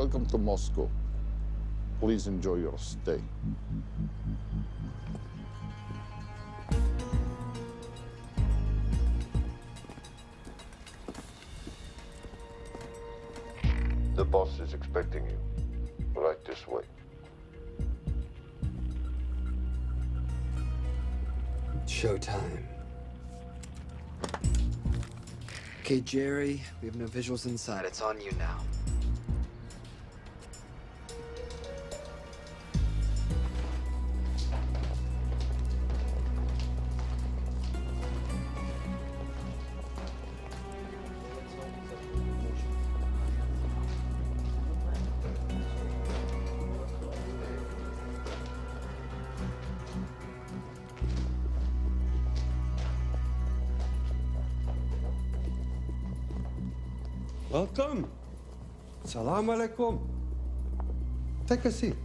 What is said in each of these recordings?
Welcome to Moscow. Please enjoy your stay. The boss is expecting you. Right this way. Showtime. Okay, Jerry, we have no visuals inside. It's on you now. Welcome. Salam alaikum. Take a seat.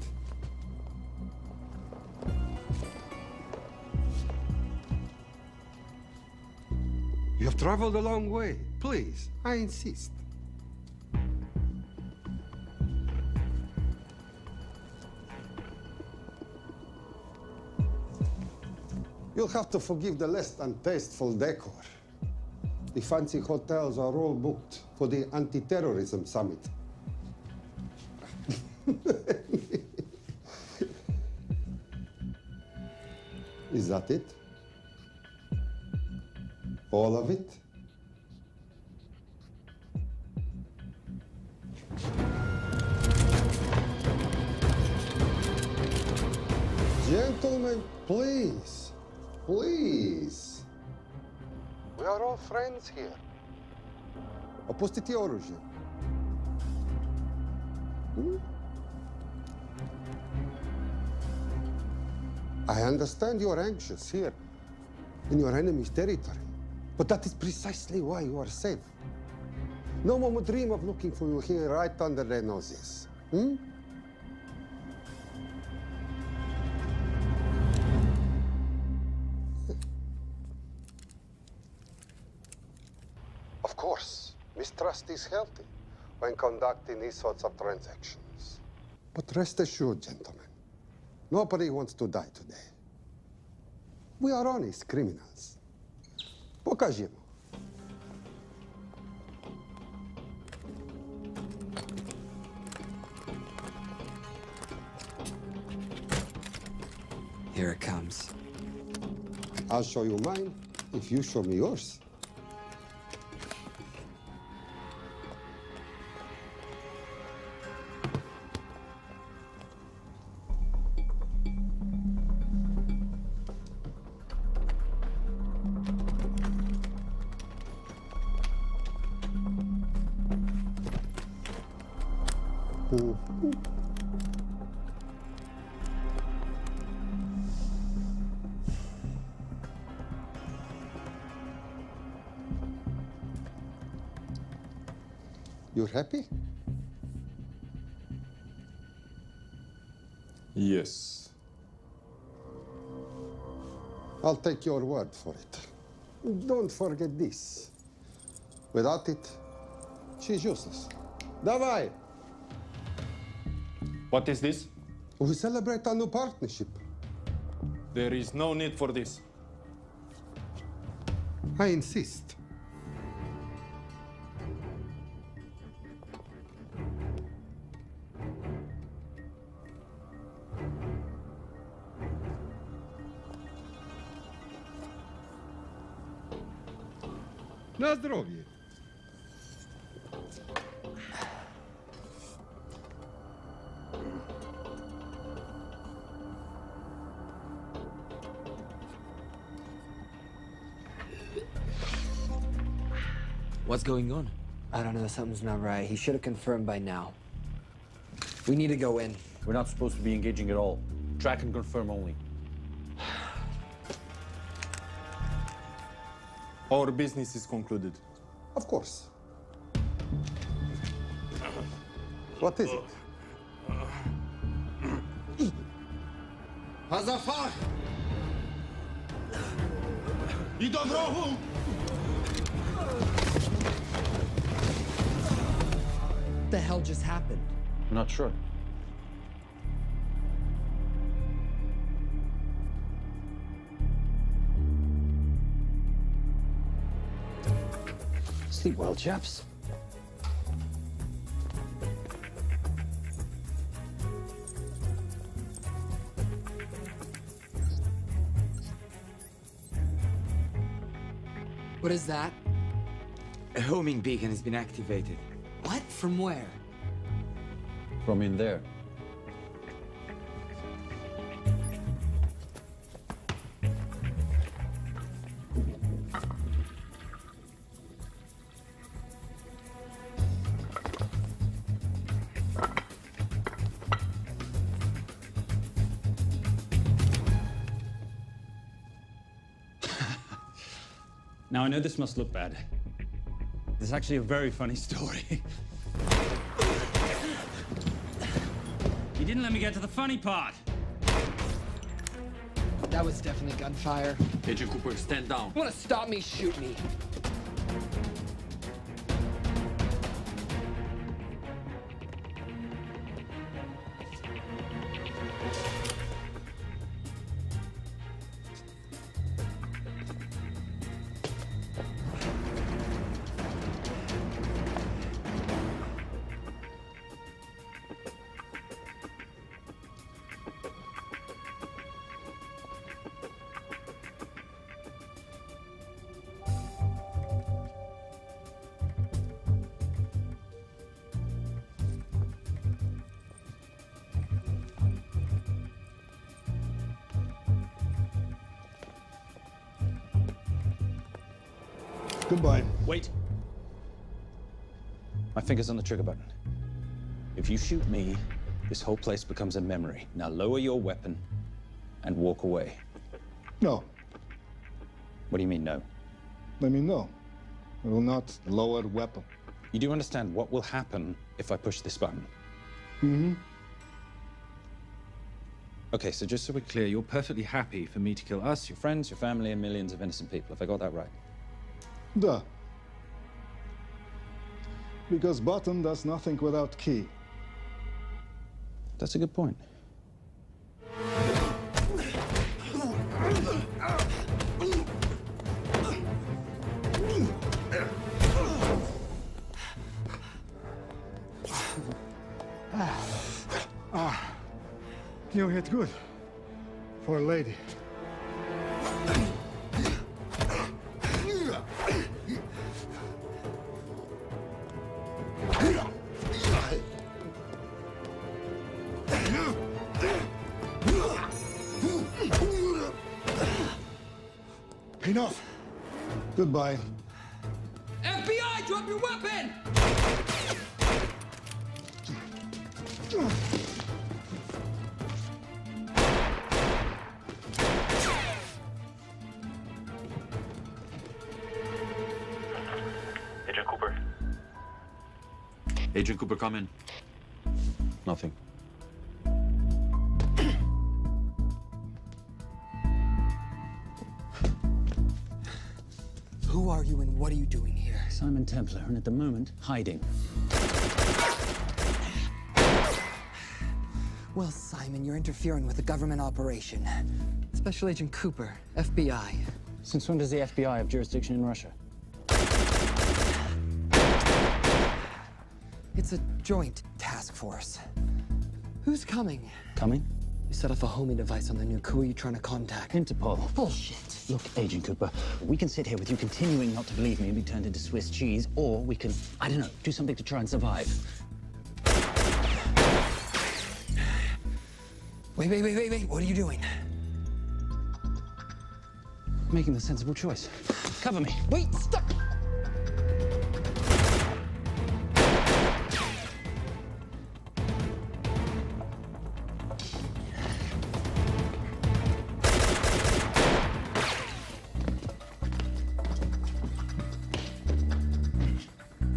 You have traveled a long way. Please, I insist. You'll have to forgive the less than tasteful decor. The fancy hotels are all booked for the anti-terrorism summit. Is that it? All of it? Gentlemen, please, please. We are all friends here. Opustite oružje. I understand you are anxious here, in your enemy's territory. But that is precisely why you are safe. No one would dream of looking for you here right under their noses. Of course, mistrust is healthy when conducting these sorts of transactions. But rest assured, gentlemen, nobody wants to die today. We are honest criminals. Pokažimo. Here it comes. I'll show you mine if you show me yours. You're happy? Yes. I'll take your word for it. Don't forget this. Without it, she's useless. Давай! What is this? We celebrate our new partnership. There is no need for this. I insist. Na zdrowie. What's going on? I don't know, something's not right. He should have confirmed by now. We need to go in. We're not supposed to be engaging at all. Track and confirm only. Our business is concluded. Of course. What is it? Hazafar! I dorogu! What the hell just happened? I'm not sure. Sleep well, chaps. What is that? A homing beacon has been activated. What? From where? From in there. Now, I know this must look bad. This is actually a very funny story. You didn't let me get to the funny part. That was definitely gunfire. Agent Cooper, stand down. Want to stop me, shoot me. Goodbye. Wait. My finger's on the trigger button. If you shoot me, this whole place becomes a memory. Now lower your weapon and walk away. No, What do you mean, no? let me know. I will not lower weapon. You do understand what will happen if I push this button? Mm-hmm. Okay, so just so we're clear, you're perfectly happy for me to kill us, your friends, your family, and millions of innocent people. Have I got that right? Duh. Because button does nothing without key. That's a good point. You hit good. For a lady. Enough. Goodbye. FBI, drop your weapon! Agent Cooper. Agent Cooper, come in. Nothing. Who are you and what are you doing here? Simon Templar, and at the moment, hiding. Well, Simon, you're interfering with a government operation. Special Agent Cooper, FBI. Since when does the FBI have jurisdiction in Russia? It's a joint task force. Who's coming? Coming? You set off a homing device on the nuke. Who are you trying to contact? Interpol. Bullshit. Look, Agent Cooper, we can sit here with you continuing not to believe me and be turned into Swiss cheese, or we can, I don't know, do something to try and survive. Wait. What are you doing? Making the sensible choice. Cover me. Wait, stop!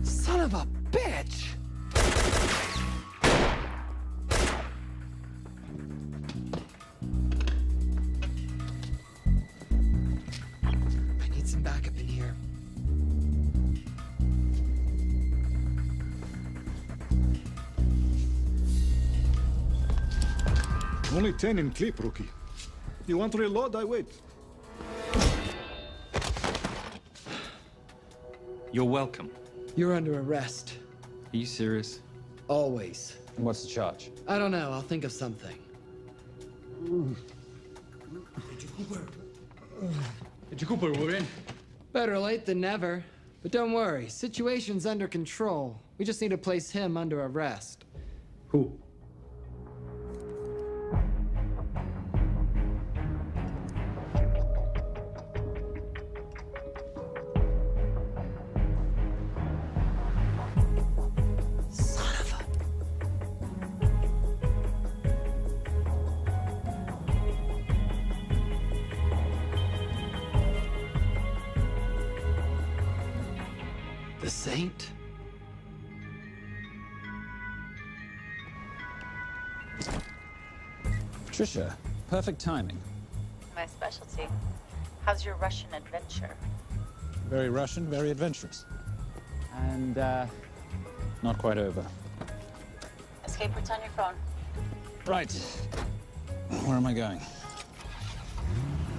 Son of a bitch! I need some backup in here. Only 10 in clip, rookie. You want to reload? I wait. You're welcome. You're under arrest. Are you serious? Always. And what's the charge? I don't know. I'll think of something. Agent Cooper, we're in. Better late than never. But don't worry. Situation's under control. We just need to place him under arrest. Who? Son of a... The Saint? Patricia, perfect timing. My specialty. How's your Russian adventure? Very Russian, very adventurous. And, not quite over. Escape routes on your phone. Right. Where am I going?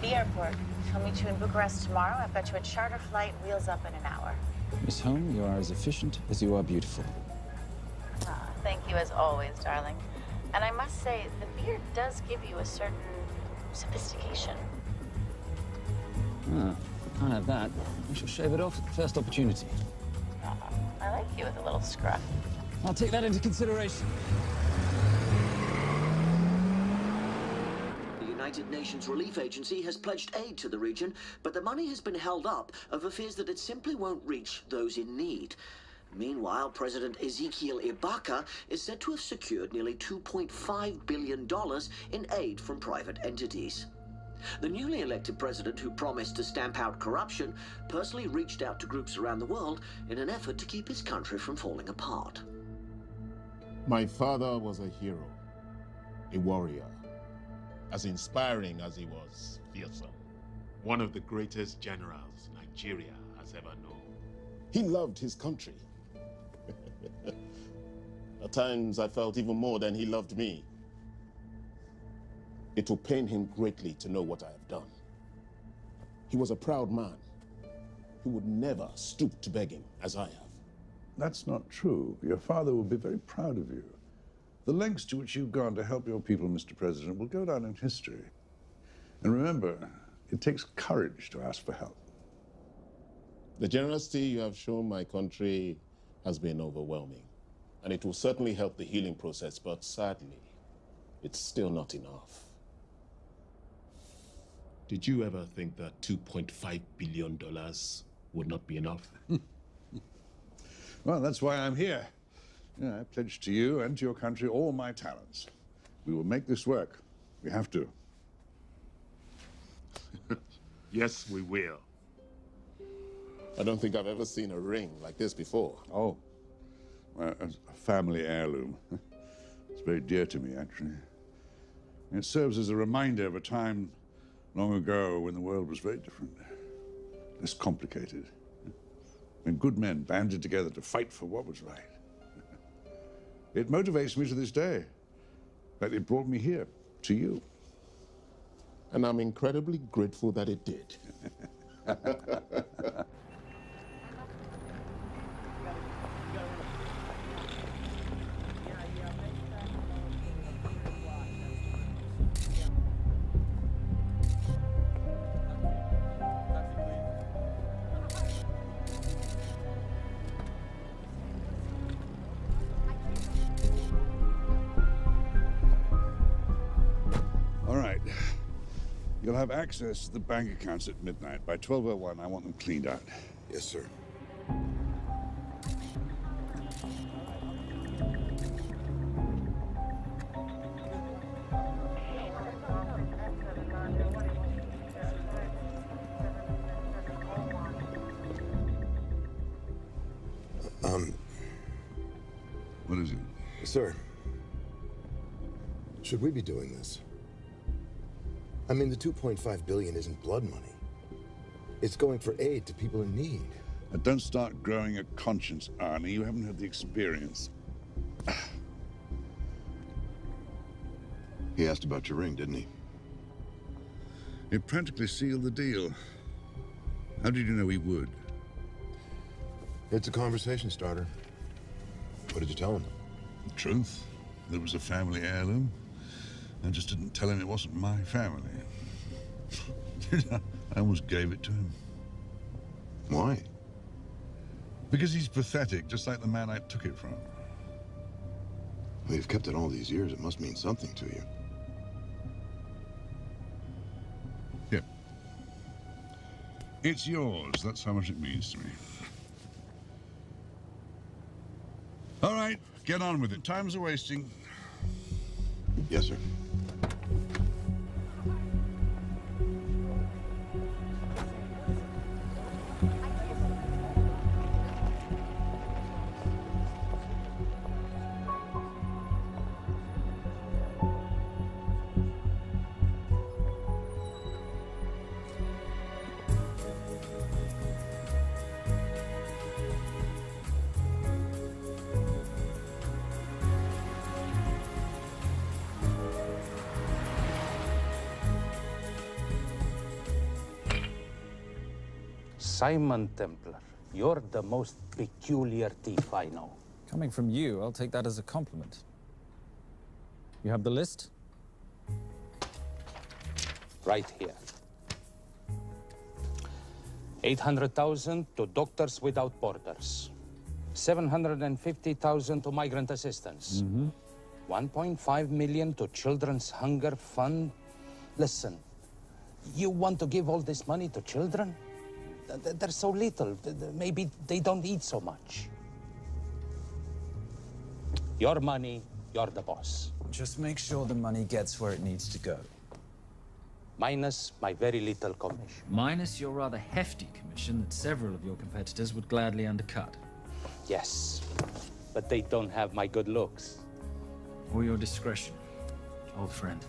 The airport. I'll meet you in Bucharest tomorrow. I've got you a charter flight, wheels up in an hour. Miss Holm, you are as efficient as you are beautiful. Ah, thank you as always, darling. And I must say, the beard does give you a certain sophistication. Ah, can't have that. I shall shave it off at the first opportunity. I like you with a little scruff. I'll take that into consideration. The United Nations Relief Agency has pledged aid to the region, but the money has been held up over fears that it simply won't reach those in need. Meanwhile, President Ezekiel Ibaka is said to have secured nearly $2.5 billion in aid from private entities. The newly elected president, who promised to stamp out corruption, personally reached out to groups around the world in an effort to keep his country from falling apart. My father was a hero, a warrior, as inspiring as he was fearsome. One of the greatest generals Nigeria has ever known. He loved his country. At times, I felt even more than he loved me. It will pain him greatly to know what I have done. He was a proud man who would never stoop to begging as I have. That's not true. Your father will be very proud of you. The lengths to which you've gone to help your people, Mr. President, will go down in history. And remember, it takes courage to ask for help. The generosity you have shown my country has been overwhelming, and it will certainly help the healing process, but sadly, it's still not enough. Did you ever think that $2.5 billion would not be enough? Well, that's why I'm here. Yeah, I pledge to you and to your country all my talents. We will make this work. We have to. Yes, we will. I don't think I've ever seen a ring like this before. Oh, well, a family heirloom. It's very dear to me, actually. It serves as a reminder of a time long ago when the world was very different, less complicated, when good men banded together to fight for what was right. It motivates me to this day. In fact, it brought me here, to you. And I'm incredibly grateful that it did. All right. You'll have access to the bank accounts at midnight. By 12:01, I want them cleaned out. Yes, sir. What is it? Sir, should we be doing this? I mean, the $2.5 billion isn't blood money. It's going for aid to people in need. Now, don't start growing a conscience, Arnie. You haven't had the experience. He asked about your ring, didn't he? It practically sealed the deal. How did you know he would? It's a conversation starter. What did you tell him? The truth. There was a family heirloom. I just didn't tell him it wasn't my family. I almost gave it to him. Why? Because he's pathetic, just like the man I took it from. Well, you've kept it all these years. It must mean something to you. Yep. It's yours. That's how much it means to me. All right, get on with it. Time's a-wasting. Yes, sir. Simon Templar, you're the most peculiar thief I know. Coming from you, I'll take that as a compliment. You have the list? Right here. 800,000 to Doctors Without Borders. 750,000 to migrant assistance. 1.5 million to Children's Hunger Fund. Listen, you want to give all this money to children? They're so little. Maybe they don't eat so much. Your money, you're the boss. Just make sure the money gets where it needs to go. Minus my very little commission. Minus your rather hefty commission that several of your competitors would gladly undercut. Yes, but they don't have my good looks. Or your discretion, old friend.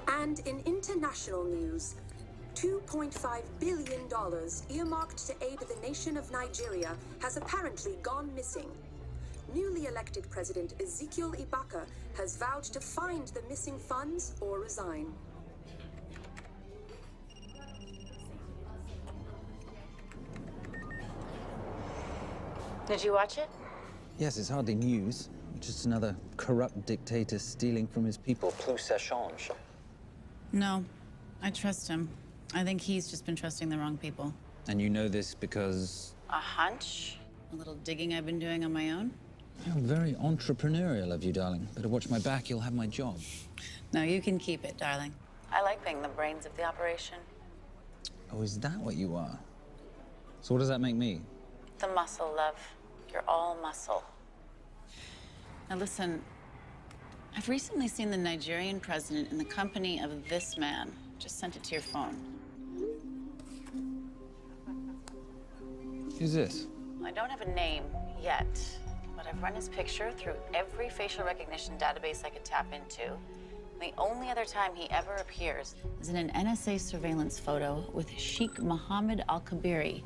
And in international news, $2.5 billion earmarked to aid the nation of Nigeria has apparently gone missing. Newly elected President Ezekiel Ibaka has vowed to find the missing funds or resign. Did you watch it? Yes, it's hardly news. Just another corrupt dictator stealing from his people. Plus ça change. No, I trust him. I think he's just been trusting the wrong people. And you know this because... A hunch? A little digging I've been doing on my own? You're very entrepreneurial of you, darling. Better watch my back, you'll have my job. No, you can keep it, darling. I like being the brains of the operation. Oh, is that what you are? So what does that make me? The muscle, love. You're all muscle. Now listen, I've recently seen the Nigerian president in the company of this man. Just sent it to your phone. Who's this? I don't have a name yet, but I've run his picture through every facial recognition database I could tap into. The only other time he ever appears is in an NSA surveillance photo with Sheikh Mohammed Al-Kabiri,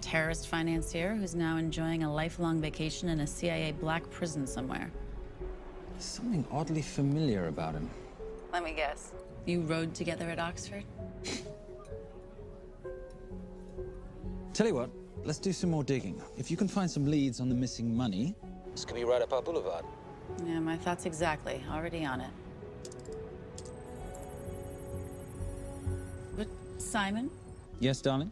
terrorist financier who's now enjoying a lifelong vacation in a CIA black prison somewhere. There's something oddly familiar about him. Let me guess. You rode together at Oxford? Tell you what, let's do some more digging. If you can find some leads on the missing money, this could be right up our boulevard. Yeah, my thoughts exactly. Already on it. Simon, Yes, darling?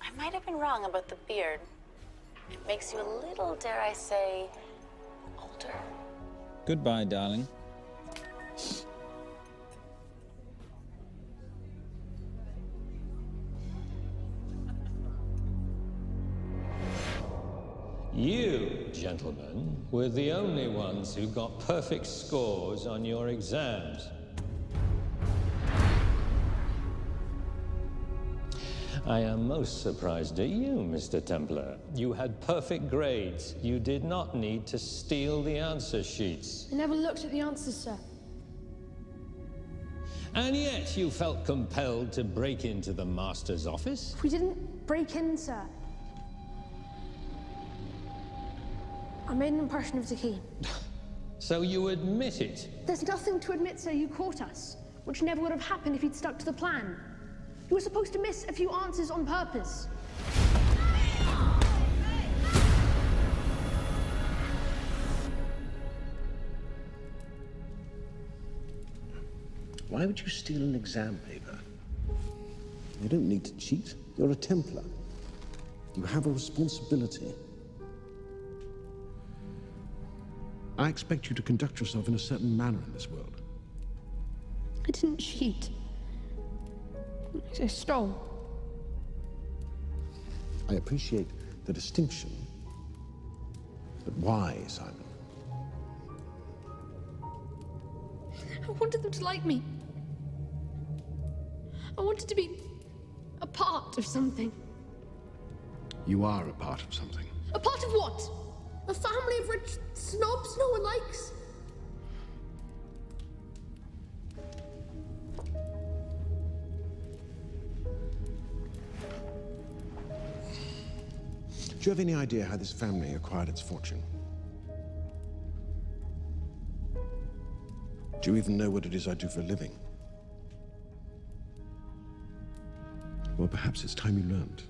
I might have been wrong about the beard. It makes you a little, dare I say, older. Goodbye, darling. You, gentlemen, were the only ones who got perfect scores on your exams. I am most surprised at you, Mr. Templar. You had perfect grades. You did not need to steal the answer sheets. I never looked at the answers, sir. And yet you felt compelled to break into the master's office? We didn't break in, sir. I made an impression of the key. So you admit it? There's nothing to admit, sir. You caught us, which never would have happened if he'd stuck to the plan. You were supposed to miss a few answers on purpose. Why would you steal an exam paper? You don't need to cheat. You're a Templar. You have a responsibility. I expect you to conduct yourself in a certain manner in this world. I didn't cheat. I stole. I appreciate the distinction. But why, Simon? I wanted them to like me. I wanted to be a part of something. You are a part of something. A part of what? A family of rich snobs no one likes? Do you have any idea how this family acquired its fortune? Do you even know what it is I do for a living? Well, perhaps it's time you learned.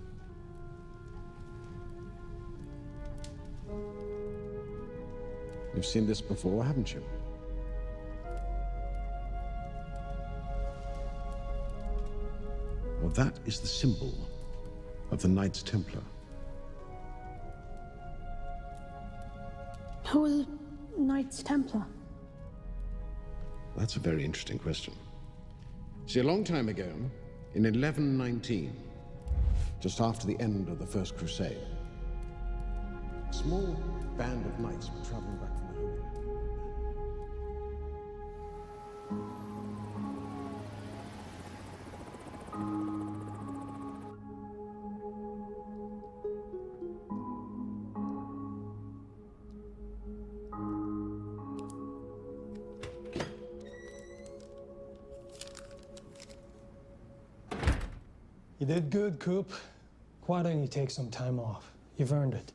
You've seen this before, haven't you? Well, that is the symbol of the Knights Templar. Who are the Knights Templar? That's a very interesting question. See, a long time ago, in 1119, just after the end of the First Crusade, a small band of knights were traveling back from the Holy Land. You did good, Coop. Why don't you take some time off? You've earned it.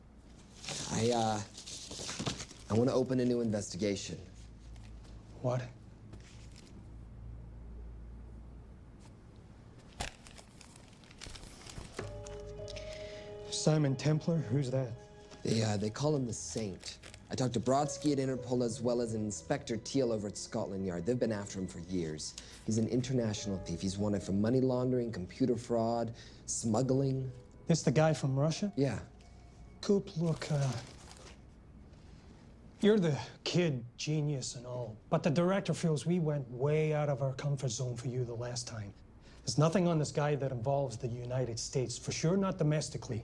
I want to open a new investigation. What? Simon Templar? Who's that? They call him the Saint. I talked to Brodsky at Interpol as well as Inspector Teal over at Scotland Yard. They've been after him for years. He's an international thief. He's wanted for money laundering, computer fraud, smuggling. This the guy from Russia? Yeah. Coop, look, you're the kid genius and all, but the director feels we went way out of our comfort zone for you the last time. There's nothing on this guy that involves the United States, for sure not domestically.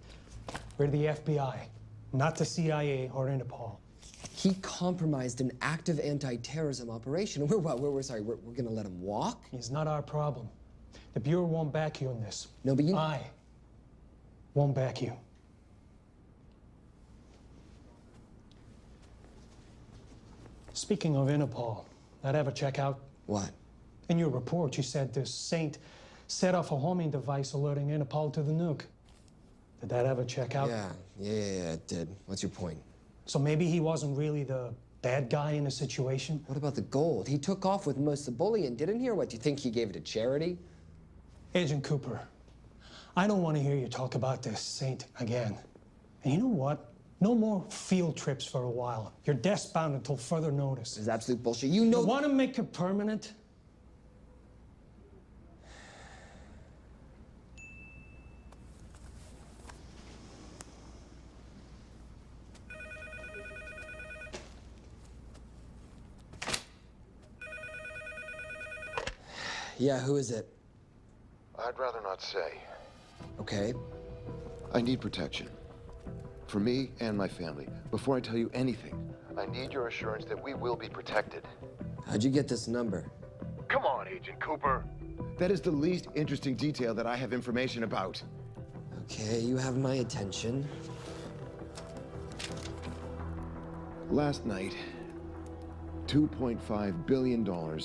We're the FBI, not the CIA or Interpol. He compromised an active anti-terrorism operation. We're gonna let him walk? It's not our problem. The Bureau won't back you in this. No, but I won't back you. Speaking of Interpol, that ever check out? What? In your report, you said this Saint set off a homing device alerting Interpol to the nuke. Did that ever check out? Yeah, it did. What's your point? So maybe he wasn't really the bad guy in the situation? What about the gold? He took off with most of the bullion, didn't he? Or what, do you think he gave it to charity? Agent Cooper, I don't want to hear you talk about this Saint again. And you know what? No more field trips for a while. You're desk-bound until further notice. This is absolute bullshit. You know— You want to make it permanent? Yeah, who is it? I'd rather not say. Okay. I need protection. For me and my family. Before I tell you anything, I need your assurance that we will be protected. How'd you get this number? Come on, Agent Cooper. That is the least interesting detail that I have information about. Okay, you have my attention. Last night, $2.5 billion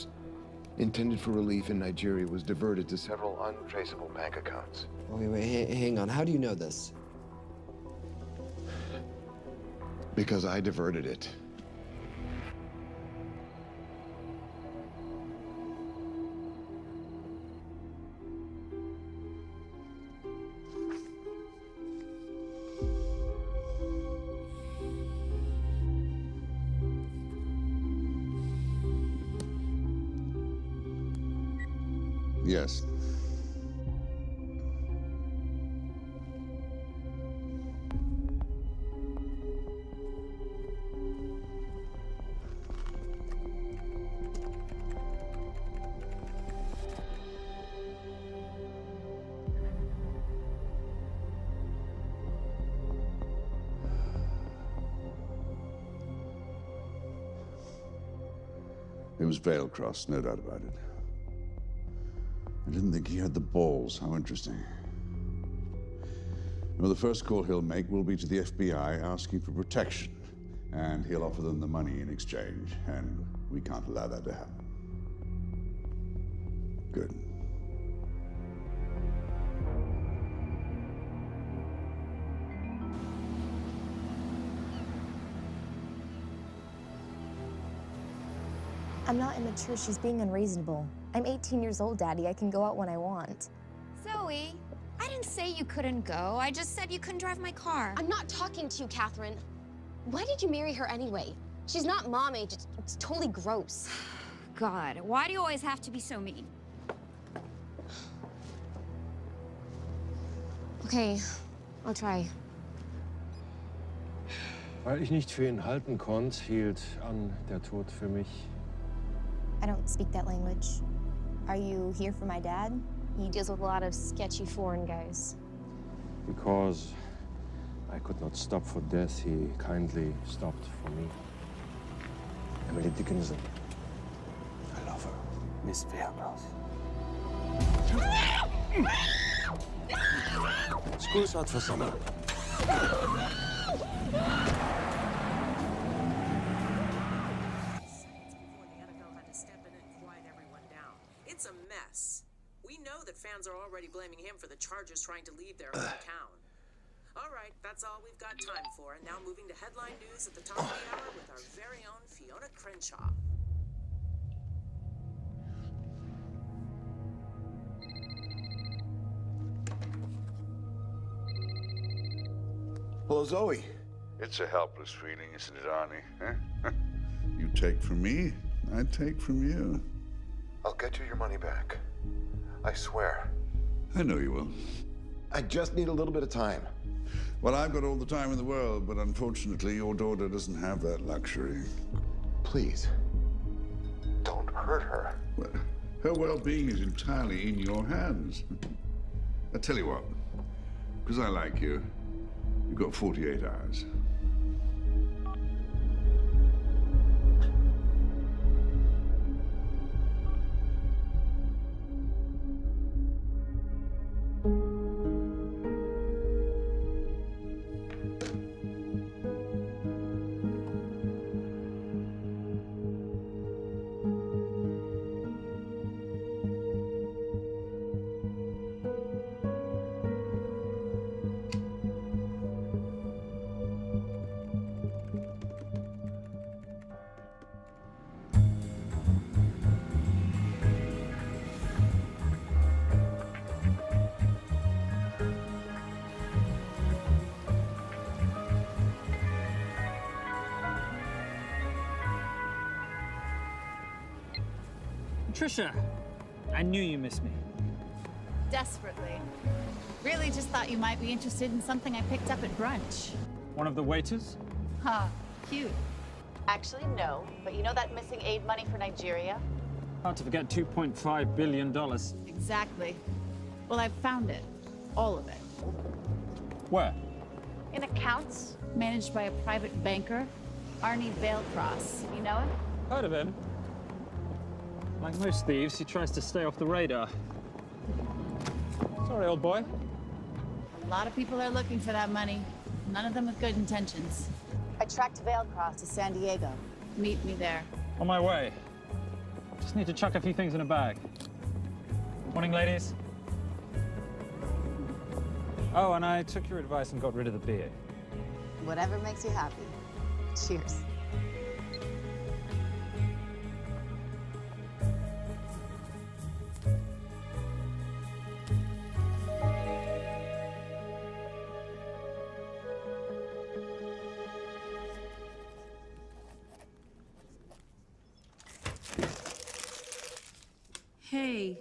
intended for relief in Nigeria was diverted to several untraceable bank accounts. Wait, hang on. How do you know this? Because I diverted it. Yes. It was Veilcross, no doubt about it. I didn't think he had the balls. How interesting. Well, the first call he'll make will be to the FBI asking for protection. And he'll offer them the money in exchange. And we can't allow that to happen. Good. I'm not immature. She's being unreasonable. I'm 18 years old, Daddy. I can go out when I want. Zoe, I didn't say you couldn't go. I just said you couldn't drive my car. I'm not talking to you, Catherine. Why did you marry her anyway? She's not mom age. It's totally gross. God, why do you always have to be so mean? Okay, I'll try. Weil ich nicht für ihn halten konnte, hielt an der Tod für mich. I don't speak that language. Are you here for my dad? He deals with a lot of sketchy foreign guys. Because I could not stop for death, he kindly stopped for me. Emily Dickinson. I love her. Miss Veilcross. School's out for summer. It's a mess. We know that fans are already blaming him for the Chargers trying to leave their hometown. All right, that's all we've got time for. And now moving to headline news at the top of the hour with our very own Fiona Crenshaw. Hello, Zoe. It's a helpless feeling, isn't it, Arnie? Huh? You take from me, I take from you. I'll get you your money back. I swear. I know you will. I just need a little bit of time. Well, I've got all the time in the world, but unfortunately, your daughter doesn't have that luxury. Please, don't hurt her. Well, her well-being is entirely in your hands. I tell you what, because I like you, you've got 48 hours. Trisha, I knew you missed me. Desperately. Really just thought you might be interested in something I picked up at brunch. One of the waiters? Huh, cute. Actually, no. But you know that missing aid money for Nigeria? Hard to forget $2.5 billion. Exactly. Well, I've found it. All of it. Where? In accounts managed by a private banker, Arnie Vailcross. You know him? Heard of him. Like most thieves, he tries to stay off the radar. Sorry, old boy. A lot of people are looking for that money. None of them with good intentions. I tracked Vailcross to San Diego. Meet me there. On my way. Just need to chuck a few things in a bag. Morning, ladies. Oh, and I took your advice and got rid of the beer. Whatever makes you happy. Cheers. Hey.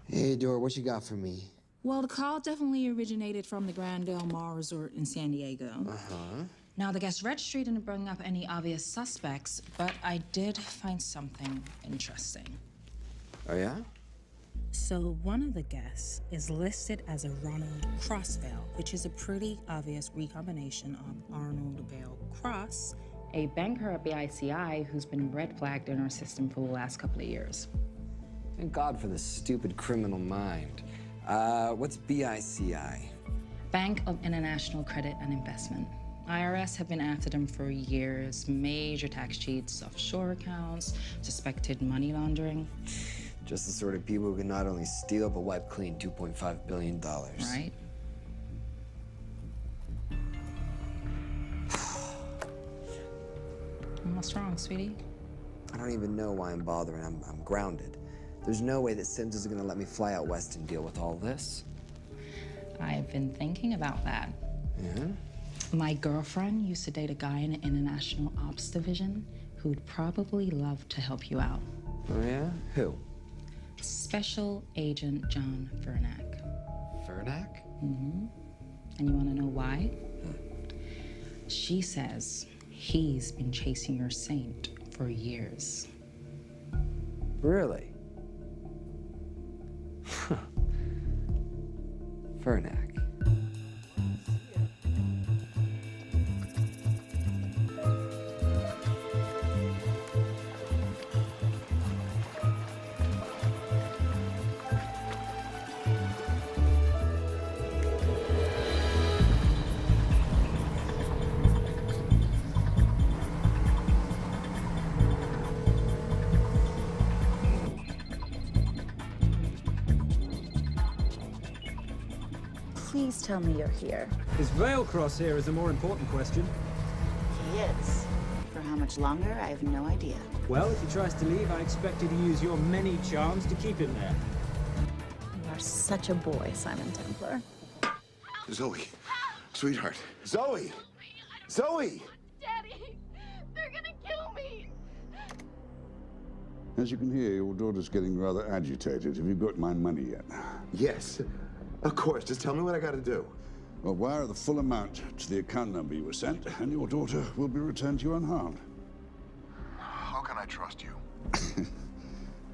Hey, Dora, what you got for me? Well, the call definitely originated from the Grand Del Mar Resort in San Diego. Uh-huh. Now, the guest registry didn't bring up any obvious suspects, but I did find something interesting. Oh, yeah? So one of the guests is listed as a Ronald Crossvale, which is a pretty obvious recombination of Arnold Vail Cross, a banker at BICI who's been red flagged in our system for the last couple of years. Thank God for this stupid criminal mind. What's BICI? Bank of International Credit and Investment. IRS have been after them for years. Major tax cheats, offshore accounts, suspected money laundering. Just the sort of people who can not only steal but wipe clean $2.5 billion. Right? What's wrong, sweetie? I don't even know why I'm bothering. I'm grounded. There's no way that Sims is gonna let me fly out west and deal with all this. I've been thinking about that. Yeah? My girlfriend used to date a guy in the International Ops Division who'd probably love to help you out. Oh, yeah? Who? Special Agent John Vernack. Vernack? Mm-hmm. And you want to know why? She says he's been chasing your saint for years. Really? Vernack. Please tell me you're here. Is Vailcross here is a more important question. He is. For how much longer, I have no idea. Well, if he tries to leave, I expect you to use your many charms to keep him there. You are such a boy, Simon Templar. Zoe, sweetheart. Zoe! Zoe! Daddy, they're gonna kill me. As you can hear, your daughter's getting rather agitated. Have you got my money yet? Yes, of course. Just tell me what I gotta do. Well, wire the full amount to the account number you were sent, and your daughter will be returned to you unharmed. How can I trust you?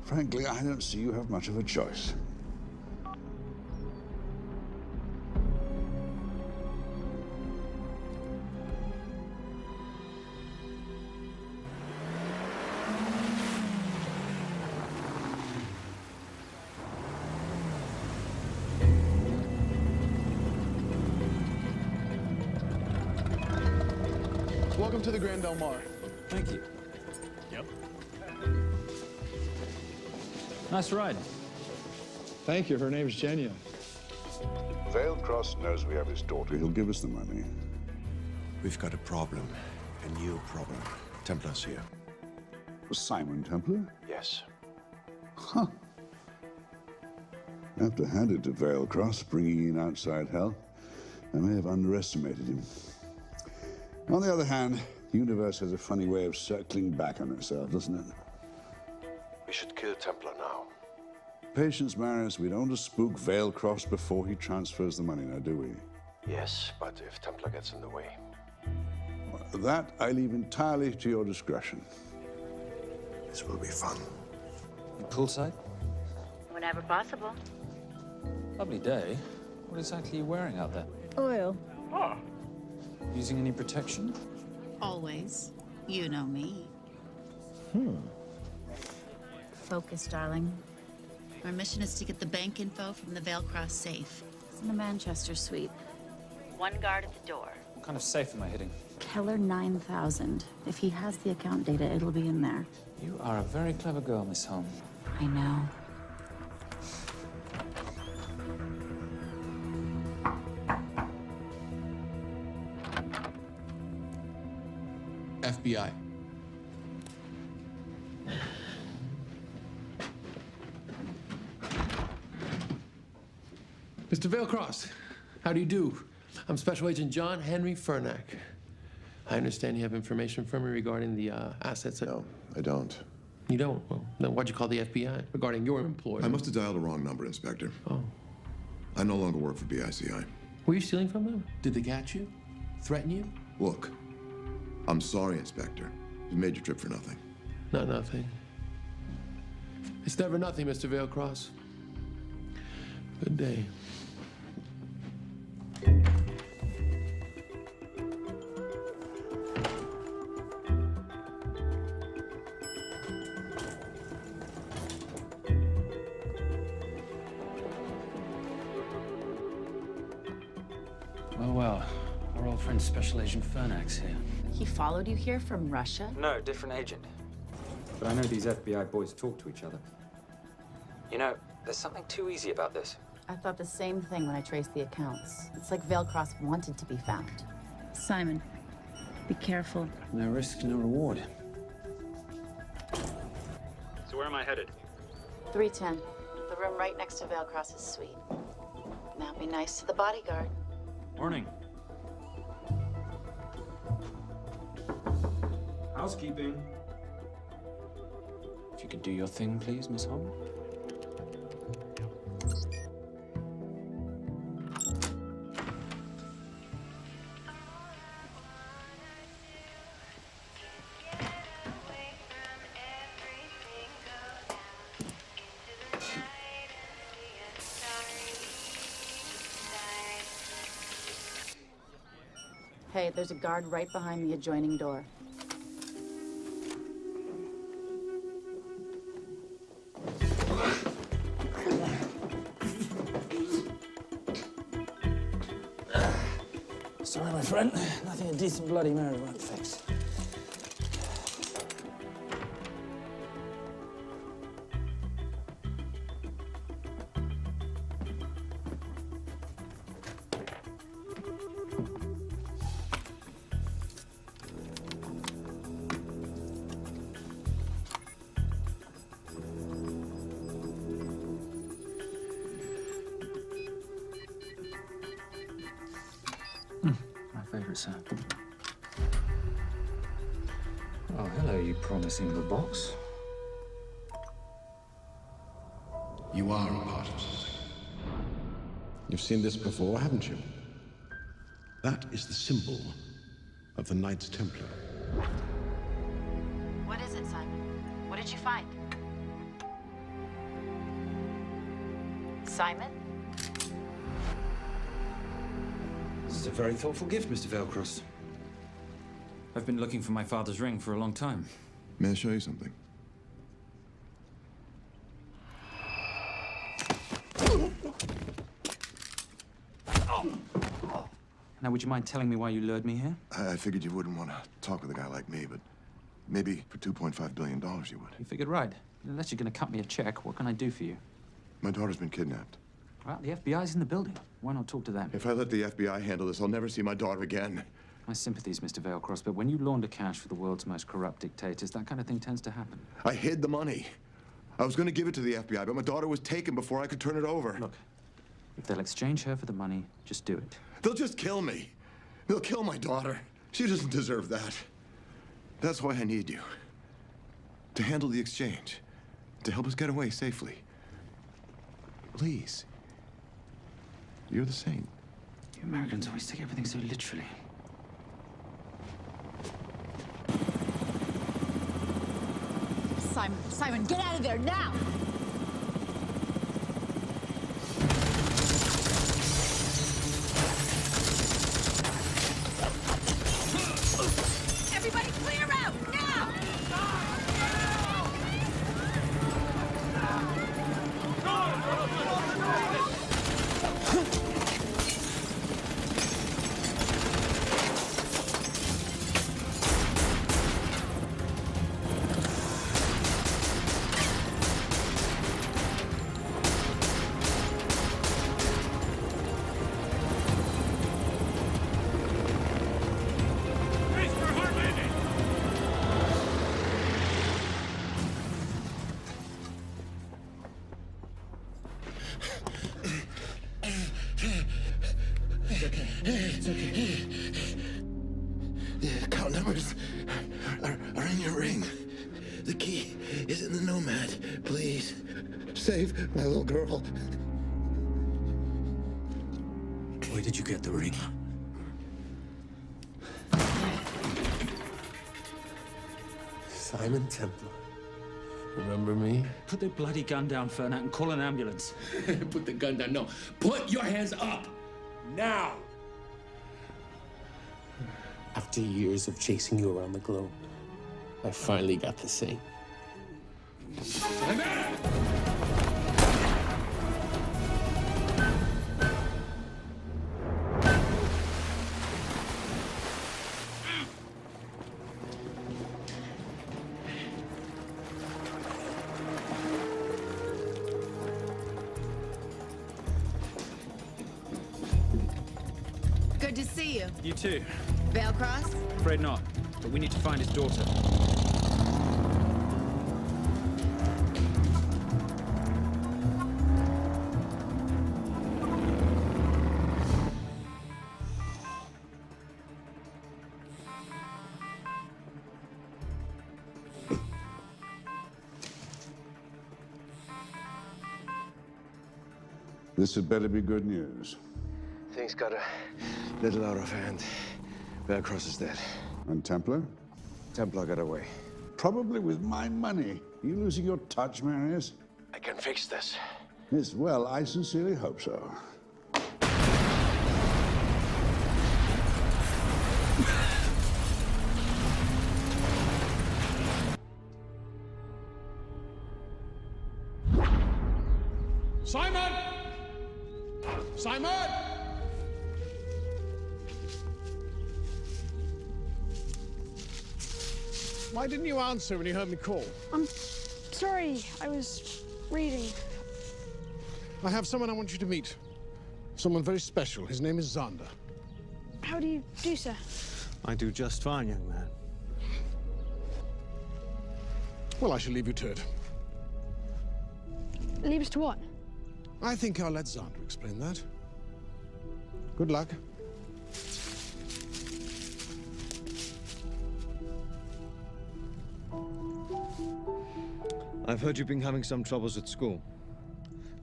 Frankly, I don't see you have much of a choice. Welcome to the Grand Del Mar. Thank you. Yep. Nice ride. Thank you. Her name's Genya. Vailcross knows we have his daughter. He'll give us the money. We've got a problem. A new problem. Templar's here. Was Simon Templar? Yes. Huh. I have to hand it to Vailcross, bringing in outside help. I may have underestimated him. On the other hand, the universe has a funny way of circling back on itself, doesn't it? We should kill Templar now. Patience, Maris. We don't want to spook Vailcross before he transfers the money, now, do we? Yes, but if Templar gets in the way. Well, that I leave entirely to your discretion. This will be fun. Poolside? Whenever possible. Lovely day. What exactly are you wearing out there? Oil. Using any protection? Always. You know me. Hmm. Focus, darling. Our mission is to get the bank info from the Veilcross safe. It's in the Manchester suite. One guard at the door. What kind of safe am I hitting? Keller 9000. If he has the account data, it'll be in there. You are a very clever girl, Miss Holm. I know. FBI. Mr. Veilcross, how do you do? I'm Special Agent John Henry Fernack. I understand you have information from me regarding the assets. No, I don't. You don't? Well, then why'd you call the FBI regarding your employer? I must have dialed the wrong number, Inspector. Oh. I no longer work for BICI. Were you stealing from them? Did they catch you? Threaten you? Look, I'm sorry, Inspector. You made your trip for nothing. Not nothing. It's never nothing, Mr. Veilcross. Good day. Well, our old friend Special Agent Fernack's here. He followed you here from Russia? No, different agent. But I know these FBI boys talk to each other. You know, there's something too easy about this. I thought the same thing when I traced the accounts. It's like Veilcross wanted to be found. Simon, be careful. No risk, no reward. So where am I headed? 310. The room right next to Veilcross's suite. Now be nice to the bodyguard. Morning. Housekeeping. If you could do your thing, please, Miss Holm. Hey, there's a guard right behind the adjoining door. Sorry, my friend. Nothing a decent Bloody Mary won't fix. Sir. Oh, hello, you promising little box. You are a part of something. You've seen this before, haven't you? That is the symbol of the Knights Templar. What is it, Simon? What did you find? Simon? This is a very thoughtful gift, Mr. Veilcross. I've been looking for my father's ring for a long time. May I show you something? Now, would you mind telling me why you lured me here? I figured you wouldn't want to talk with a guy like me, but maybe for $2.5 billion you would. You figured right. Unless you're going to cut me a check, what can I do for you? My daughter's been kidnapped. Well, the FBI's in the building. Why not talk to them? If I let the FBI handle this, I'll never see my daughter again. My sympathies, Mr. Veilcross, but when you launder cash for the world's most corrupt dictators, that kind of thing tends to happen. I hid the money. I was going to give it to the FBI, but my daughter was taken before I could turn it over. Look, if they'll exchange her for the money, just do it. They'll just kill me. They'll kill my daughter. She doesn't deserve that. That's why I need you. To handle the exchange. To help us get away safely. Please. You're the saint. You Americans always take everything so literally. Simon. Simon, get out of there now! Everybody clear out, now! It's okay. The account numbers are in your ring. The key is in the Nomad. Please, save my little girl. Where did you get the ring? Simon Templar. Remember me? Put the bloody gun down, Fernand, and call an ambulance. Put the gun down. No. Put your hands up. Now. After years of chasing you around the globe, I finally got the Saint. Good to see you. You too. Vale Cross? Afraid not, but we need to find his daughter. This had better be good news. Things got a little out of hand. Vale Cross is dead. And Templar? Templar got away. Probably with my money. Are you losing your touch, Marius? I can fix this. Yes, well, I sincerely hope so. Simon! Simon! Why didn't you answer when you heard me call? I'm sorry, I was reading. I have someone I want you to meet. Someone very special. His name is Xander. How do you do, sir? I do just fine, young man. Well, I shall leave you to it. Leave us to what? I think I'll let Xander explain that. Good luck. I've heard you've been having some troubles at school.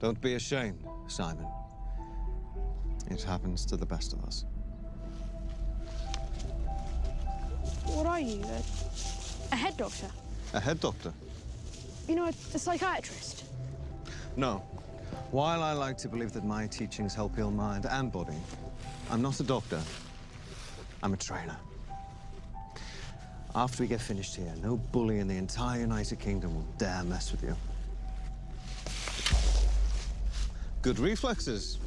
Don't be ashamed, Simon. It happens to the best of us. What are you, a head doctor? A head doctor? You know, a psychiatrist? No. While I like to believe that my teachings help heal mind and body, I'm not a doctor. I'm a trainer. After we get finished here, no bully in the entire United Kingdom will dare mess with you. Good reflexes.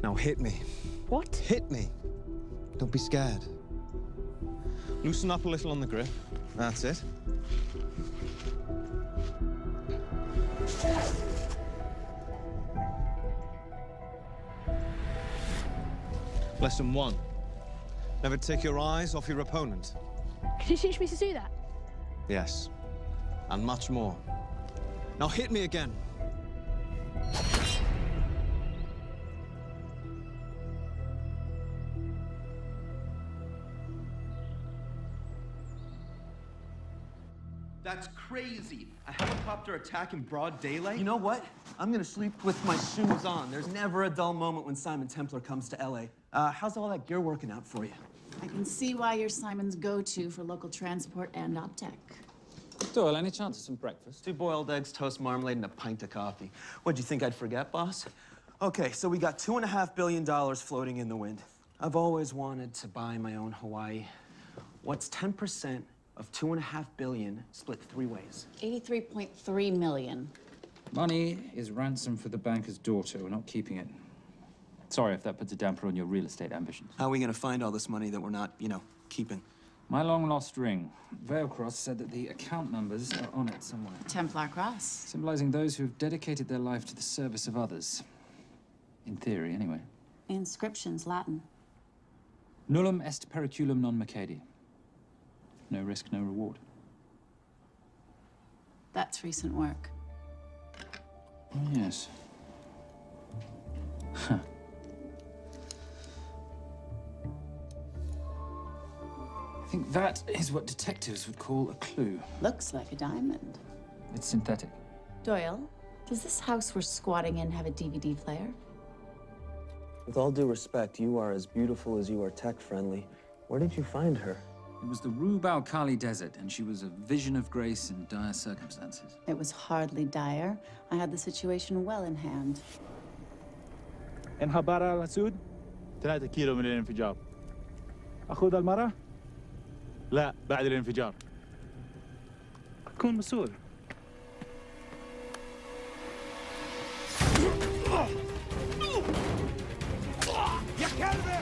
Now hit me. What? Hit me. Don't be scared. Loosen up a little on the grip. That's it. Lesson 1. Never take your eyes off your opponent. Can you teach me to do that? Yes. And much more. Now hit me again. That's crazy. A helicopter attack in broad daylight? You know what? I'm gonna sleep with my shoes on. There's never a dull moment when Simon Templar comes to LA. How's all that gear working out for you? I can see why you're Simon's go-to for local transport and OpTech. Doyle, any chance of some breakfast? 2 boiled eggs, toast, marmalade, and a pint of coffee. What'd you think I'd forget, boss? Okay, so we got $2.5 billion floating in the wind. I've always wanted to buy my own Hawaii. What's 10% of $2.5 billion split 3 ways? 83.3 million. Money is ransom for the banker's daughter. We're not keeping it. Sorry if that puts a damper on your real estate ambitions. How are we gonna find all this money that we're not, keeping? My long-lost ring. Veilcross said that the account numbers are on it somewhere. Templar Cross. Symbolizing those who have dedicated their life to the service of others. In theory, anyway. The inscription's Latin. Nullum est periculum non mercedi. No risk, no reward. That's recent work. Oh, yes. Huh. I think that is what detectives would call a clue. Looks like a diamond. It's synthetic. Doyle, does this house we're squatting in have a DVD player? With all due respect, you are as beautiful as you are tech-friendly. Where did you find her? It was the Rub al-Khali Desert, and she was a vision of grace in dire circumstances. It was hardly dire. I had the situation well in hand. انخبر على سود 3 كيلو من الانفجار. أخذ المرة؟ لا بعد الانفجار. أكون مسؤول. يا كلبي!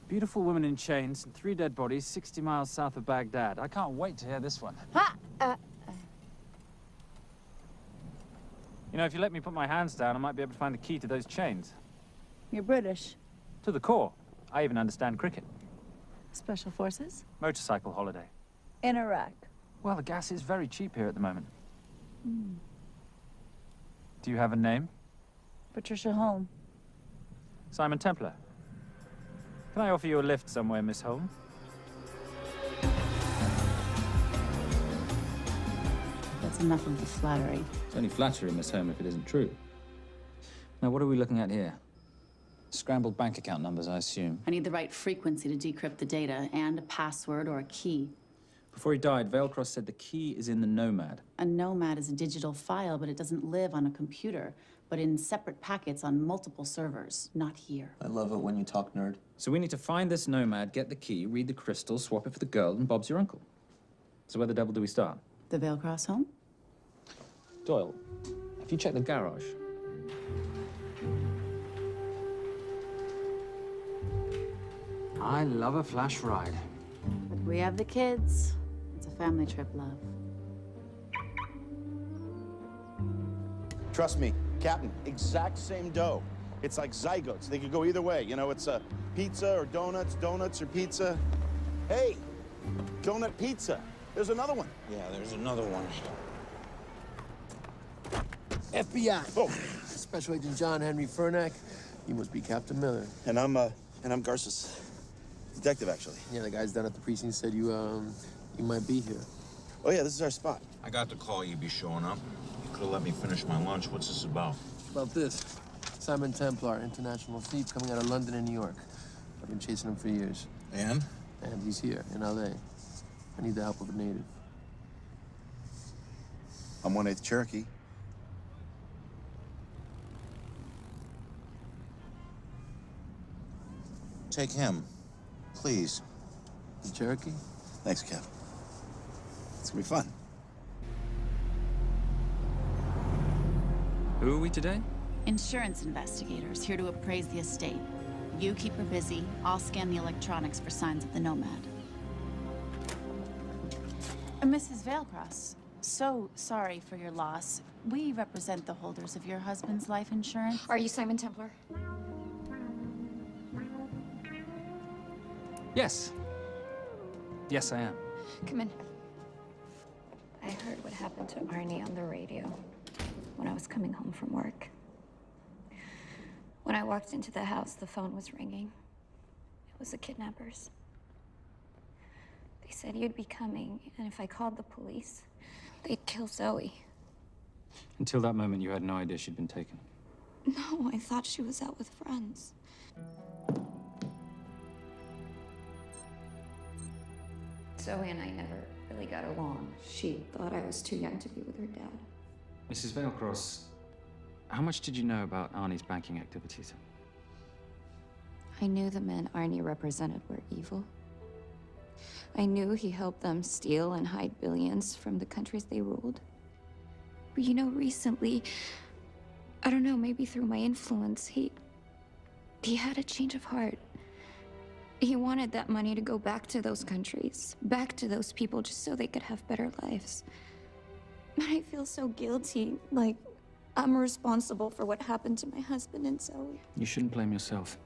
Beautiful woman in chains and 3 dead bodies 60 miles south of Baghdad. I can't wait to hear this one. You know, if you let me put my hands down, I might be able to find the key to those chains. You're British. To the core. I even understand cricket. Special Forces? Motorcycle holiday. In Iraq. Well, the gas is very cheap here at the moment. Do you have a name? Patricia Holm. Simon Templar. Can I offer you a lift somewhere, Miss Holm? That's enough of the flattery. It's only flattery, Miss Holm, if it isn't true. Now, what are we looking at here? Scrambled bank account numbers, I assume. I need the right frequency to decrypt the data and a password or a key. Before he died, Veilcross said the key is in the Nomad. A Nomad is a digital file, but it doesn't live on a computer, but in separate packets on multiple servers, not here. I love it when you talk nerd. So we need to find this Nomad, get the key, read the crystal, swap it for the girl, and Bob's your uncle. So where the devil do we start? The Veilcross home? Doyle, have you checked the garage? I love a flash ride. But we have the kids. It's a family trip, love. Trust me, Captain, exact same dough. It's like zygotes. They could go either way. You know, it's pizza or donuts, donuts or pizza. Hey, donut pizza. There's another one. Yeah, there's another one. FBI. Oh. Special Agent John Henry Furnack. You must be Captain Miller. And I'm Garces. Detective, actually. Yeah, the guys down at the precinct said you might be here. Oh, yeah, this is our spot. I got the call you'd be showing up. You could have let me finish my lunch. What's this about? About this. Simon Templar, international thief coming out of London and New York. I've been chasing him for years. And? And he's here, in L.A. I need the help of a native. I'm 1/8 Cherokee. Take him, please. The Cherokee? Thanks, Cap. It's gonna be fun. Who are we today? Insurance investigators here to appraise the estate. You keep her busy. I'll scan the electronics for signs of the Nomad. Mrs. Veilcross, so sorry for your loss. We represent the holders of your husband's life insurance. Are you Simon Templar? Yes. Yes, I am. Come in. I heard what happened to Arnie on the radio when I was coming home from work. When I walked into the house, the phone was ringing. It was the kidnappers. They said you'd be coming, and if I called the police, they'd kill Zoe. Until that moment, you had no idea she'd been taken. No, I thought she was out with friends. Zoe and I never really got along. She thought I was too young to be with her dad. Mrs. Veilcross, how much did you know about Arnie's banking activities? I knew the men Arnie represented were evil. I knew he helped them steal and hide billions from the countries they ruled. But you know, recently, I don't know, maybe through my influence, he had a change of heart. He wanted that money to go back to those countries, back to those people, just so they could have better lives. But I feel so guilty, like I'm responsible for what happened to my husband and Zoe. You shouldn't blame yourself.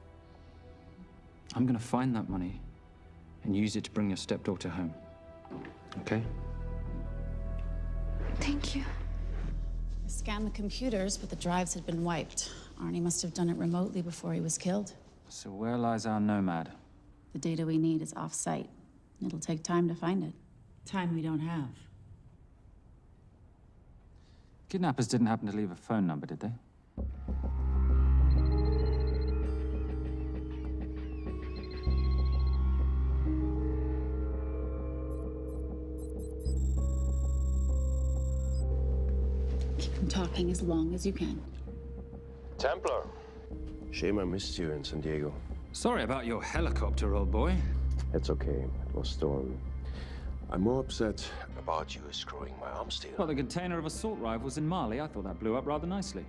I'm gonna find that money and use it to bring your stepdaughter home. Okay? Thank you. I scanned the computers, but the drives had been wiped. Arnie must have done it remotely before he was killed. So where lies our nomad? The data we need is off-site. It'll take time to find it. Time we don't have. Kidnappers didn't happen to leave a phone number, did they? Keep them talking as long as you can. Templar. Shame I missed you in San Diego. Sorry about your helicopter, old boy. It's okay. It was stormy. I'm more upset about you screwing my arms deal. Well, the container of assault rifles in Mali, I thought that blew up rather nicely.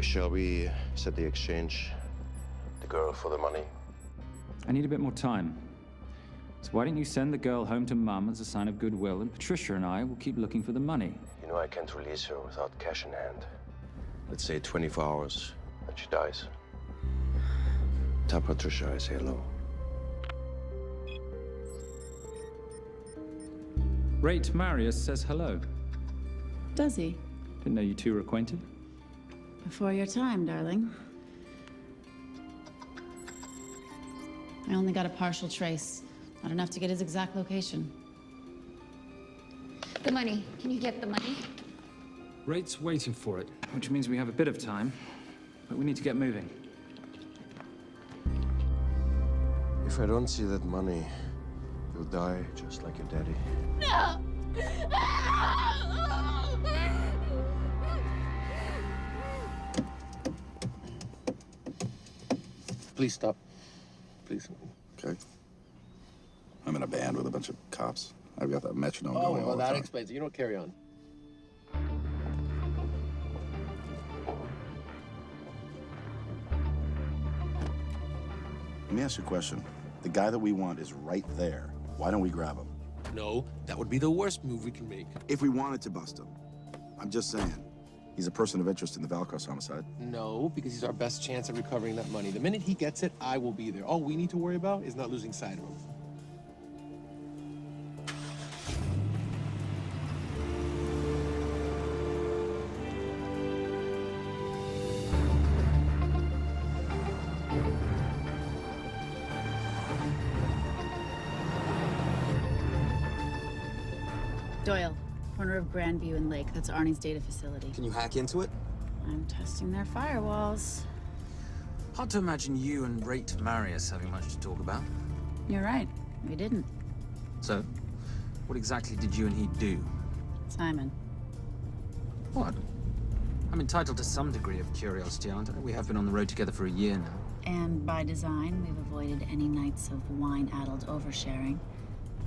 Shall we set the exchange? The girl for the money? I need a bit more time. So why don't you send the girl home to Mum as a sign of goodwill, and Patricia and I will keep looking for the money. You know I can't release her without cash in hand. Let's say 24 hours, and she dies. Tell Patricia I say hello. Rate Marius says hello. Does he? Didn't know you two were acquainted. Before your time, darling. I only got a partial trace. Not enough to get his exact location. The money. Can you get the money? Rate's waiting for it, which means we have a bit of time, but we need to get moving. If I don't see that money, you'll die just like your daddy. No! Please stop. Please. Okay. I'm in a band with a bunch of cops. I've got that metronome going all well, the that time. explains it. You don't carry on. Let me ask you a question. The guy that we want is right there. Why don't we grab him? No, that would be the worst move we can make. If we wanted to bust him. I'm just saying. He's a person of interest in the Veilcross homicide. No, because he's our best chance at recovering that money. The minute he gets it, I will be there. All we need to worry about is not losing sight of him. Doyle, corner of Grandview and Lake. That's Arnie's data facility. Can you hack into it? I'm testing their firewalls. Hard to imagine you and Rate Marius having much to talk about. You're right. We didn't. So, what exactly did you and he do? Simon. What? I'm entitled to some degree of curiosity, aren't I? We have been on the road together for a year now. And by design, we've avoided any nights of wine-addled oversharing.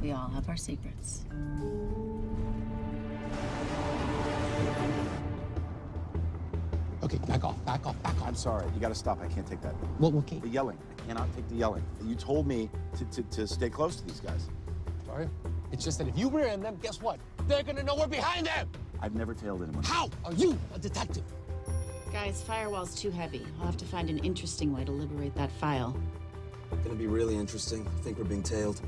We all have our secrets. Okay, back off, back off, back off. I'm sorry. You gotta stop. I can't take that. Well, okay. The yelling. I cannot take the yelling. You told me to stay close to these guys. Sorry? It's just that if you rear end them, guess what? They're gonna know we're behind them! I've never tailed anyone. How are you a detective? Guys, firewall's too heavy. I'll have to find an interesting way to liberate that file. Gonna be really interesting. I think we're being tailed.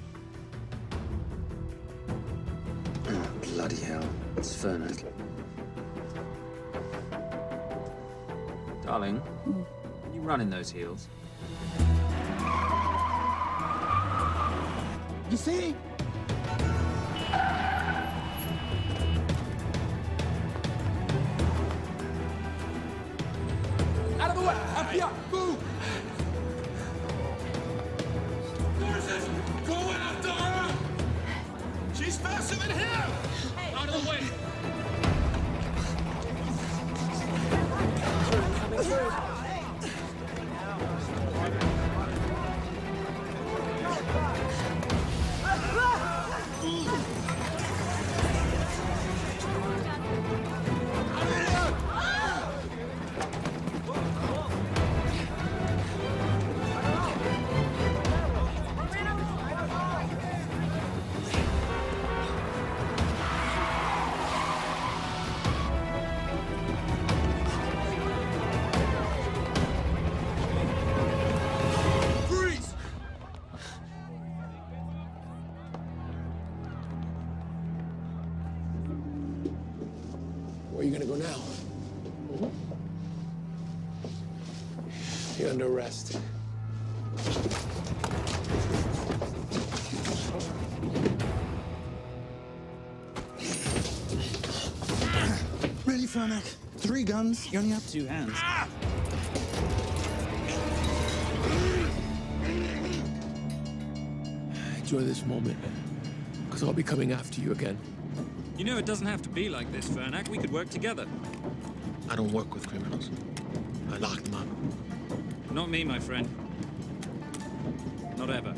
Bloody Bloody hell. It's Fernac. Darling, you run in those heels. You see? Out of the way! FBI, move! Go after her! She's faster than him! Out of the way! Coming through. Where are you gonna go now? You're under arrest. Ready, Fernac? 3 guns, you only have 2 hands. Enjoy this moment, because I'll be coming after you again. You know it doesn't have to be like this, Fernac. We could work together. I don't work with criminals. I lock them up. Not me, my friend. Not ever.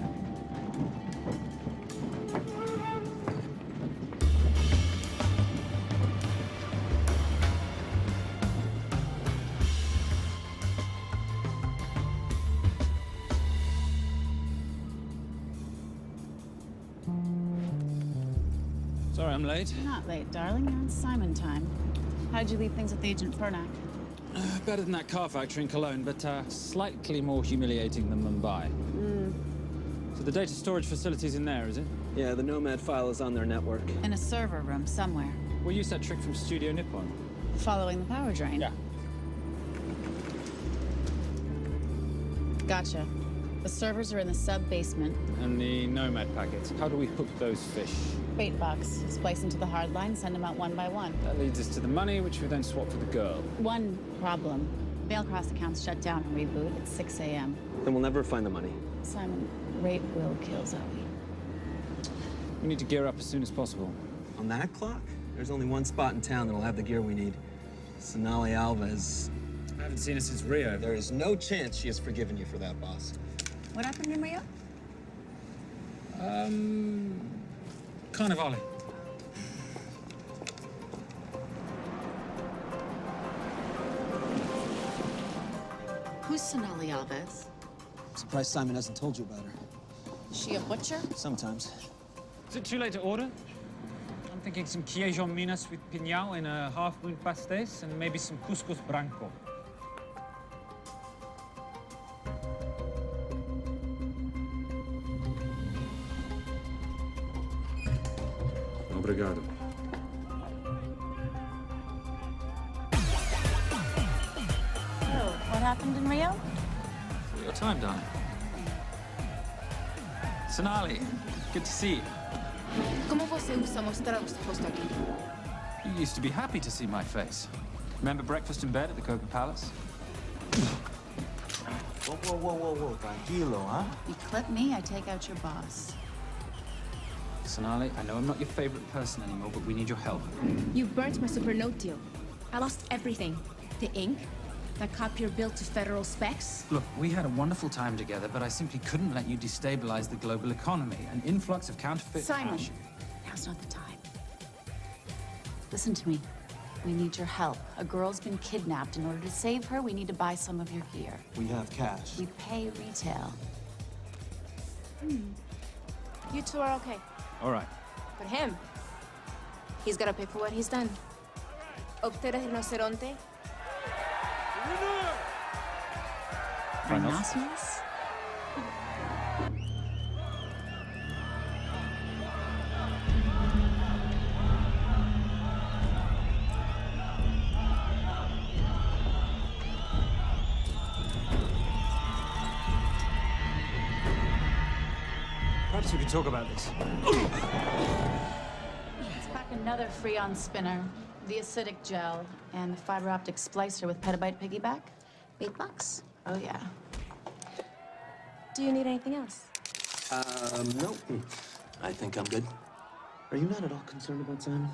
Sorry I'm late. You're not late, darling. You're on Simon time. How'd you leave things with Agent Fernac? Better than that car factory in Cologne, but slightly more humiliating than Mumbai. So the data storage facility's in there, is it? Yeah, the Nomad file is on their network. In a server room somewhere. We'll use that trick from Studio Nippon. Following the power drain. Yeah. Gotcha. The servers are in the sub-basement. And the Nomad packets. How do we hook those fish? Bait box. Splice into the hard line, send them out one by one. That leads us to the money, which we then swap for the girl. One problem. Mailcross accounts shut down and reboot at 6 a.m. Then we'll never find the money. Simon, rape will kill Zoe. We need to gear up as soon as possible. On that clock? There's only one spot in town that'll have the gear we need. Sonali Alves. I haven't seen her since Rio. There is no chance she has forgiven you for that, boss. What happened in Rio? Carnivale. Who's Sonali Alves? Surprised Simon hasn't told you about her. Is she a butcher? Sometimes. Is it too late to order? I'm thinking some Queijo Minas with piñao in a half-moon pastéis and maybe some couscous branco. Obrigado. Oh, what happened in Rio? Your time, darling. Sonali, good to see you. ¿Cómo você usa mostrar o seu rosto aqui? You used to be happy to see my face. Remember breakfast in bed at the Coca Palace? Whoa. Tranquilo, huh? You clip me, I take out your boss. Sonali, I know I'm not your favorite person anymore, but we need your help. You burnt my Supernote deal. I lost everything. The ink, that copier built to federal specs. Look, we had a wonderful time together, but I simply couldn't let you destabilize the global economy. An influx of counterfeit Simon, cash. now's not the time. Listen to me. We need your help. A girl's been kidnapped. In order to save her, we need to buy some of your gear. We have cash. We pay retail. You two are okay. All right. But him, he's gotta pay for what he's done. Obter el rinoceronte. Rhinoceros? Perhaps we could talk about this. Let's pack another Freon spinner, the acidic gel, and the fiber optic splicer with petabyte piggyback. $8? Oh, yeah. Do you need anything else? No. I think I'm good. Are you not at all concerned about Simon?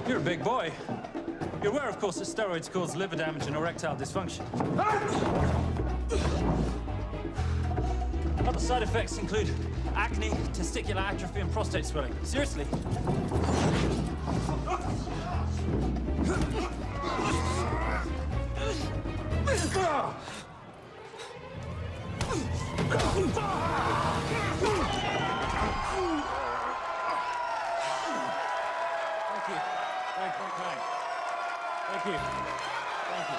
You're a big boy. You're aware, of course, that steroids cause liver damage and erectile dysfunction. Other side effects include acne, testicular atrophy, and prostate swelling. Seriously. Thank you. Thank you. Thank you. Thank you.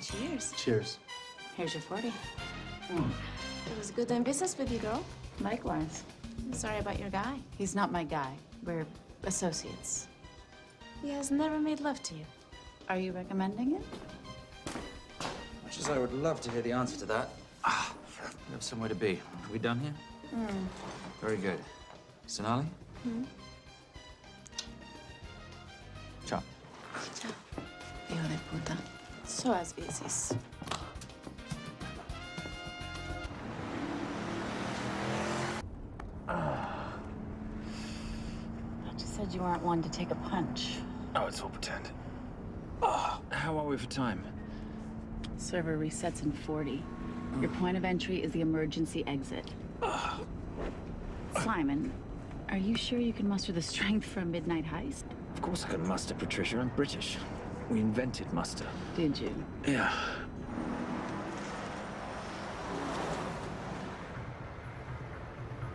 Cheers. Cheers. Here's your 40. It was good doing business with you, girl. Likewise. I'm sorry about your guy. He's not my guy. We're associates. He has never made love to you. Are you recommending it? Much as I would love to hear the answer to that. We have somewhere to be. Are we done here? Very good. Sonali? Ciao. Ciao. Hijo de puta. So as veces. I just said you weren't one to take a punch. Oh, it's all pretend. How are we for time? Server resets in 40. Your point of entry is the emergency exit. Simon, are you sure you can muster the strength for a midnight heist? Of course I can muster, Patricia. I'm British. We invented muster. Did you? Yeah.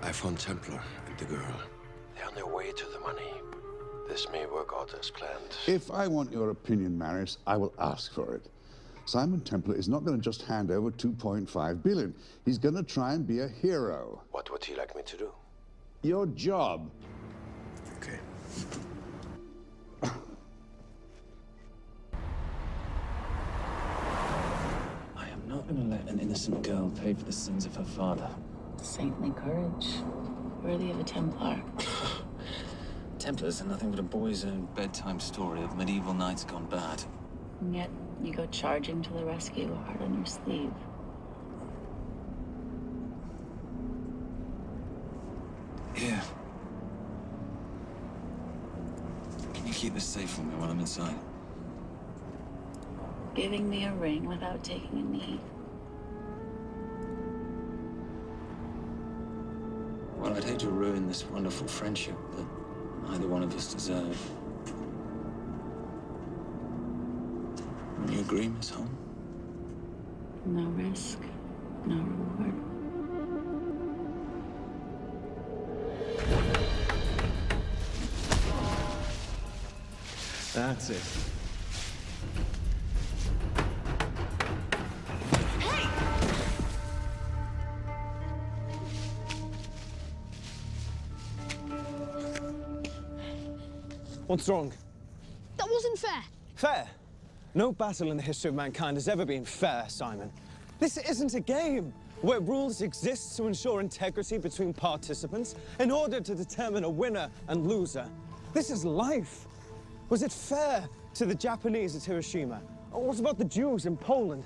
I found Templar and the girl. They're on their way to the money. This may work out as planned. If I want your opinion, Maris, I will ask for it. Simon Templar is not going to just hand over 2.5 billion. He's going to try and be a hero. What would he like me to do? Your job. Okay. I am not going to let an innocent girl pay for the sins of her father. Saintly courage. Worthy of a Templar. Templars are nothing but a boy's own bedtime story of medieval knights gone bad. And yet, you go charging to the rescue, heart on your sleeve. Here. Can you keep this safe for me while I'm inside? Giving me a ring without taking a knee. Well, I'd hate to ruin this wonderful friendship that neither one of us deserve. You agree, Miss Holm? No risk, no reward. That's it. What's wrong? That wasn't fair. Fair? No battle in the history of mankind has ever been fair, Simon. This isn't a game where rules exist to ensure integrity between participants in order to determine a winner and loser. This is life. Was it fair to the Japanese at Hiroshima? Or what about the Jews in Poland?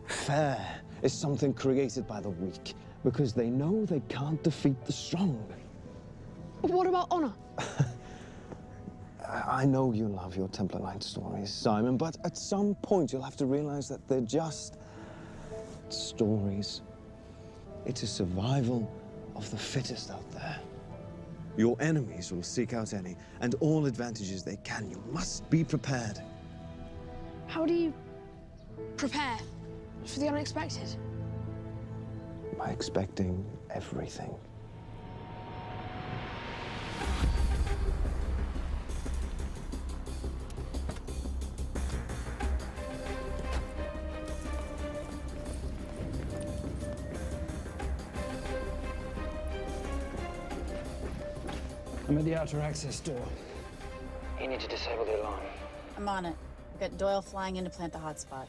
Fair is something created by the weak because they know they can't defeat the strong. But what about honor? I know you love your Templar Knight stories, Simon, but at some point you'll have to realize that they're just stories. It's a survival of the fittest out there. Your enemies will seek out any and all advantages they can. You must be prepared. How do you prepare for the unexpected? By expecting everything. I'm at the outer access door. You need to disable the alarm. I'm on it. I've got Doyle flying in to plant the hotspot.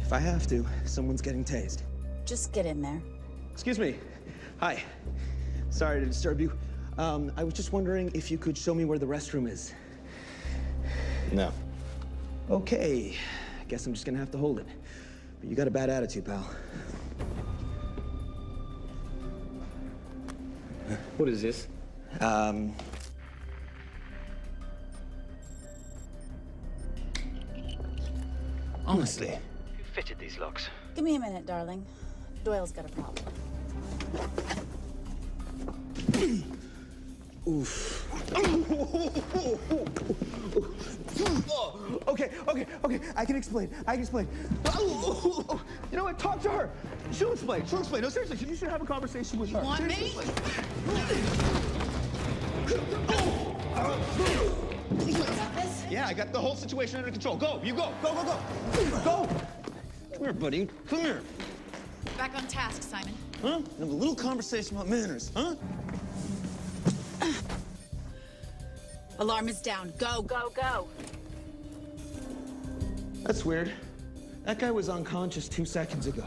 If I have to, someone's getting tased. Just get in there. Excuse me. Hi. Sorry to disturb you. I was just wondering if you could show me where the restroom is. No. Okay. I guess I'm just gonna have to hold it. But you got a bad attitude, pal. What is this? Honestly. Who fitted these locks? Give me a minute, darling. Doyle's got a problem. Oof. Okay. I can explain. You know what? Talk to her. She'll explain. No, seriously, you should have a conversation with her. You want me? Yeah, I got the whole situation under control. Go, you go. Go. Go. Come here, buddy. Come here. Back on task, Simon. Huh? Have a little conversation about manners, huh? Alarm is down. Go. That's weird. That guy was unconscious 2 seconds ago.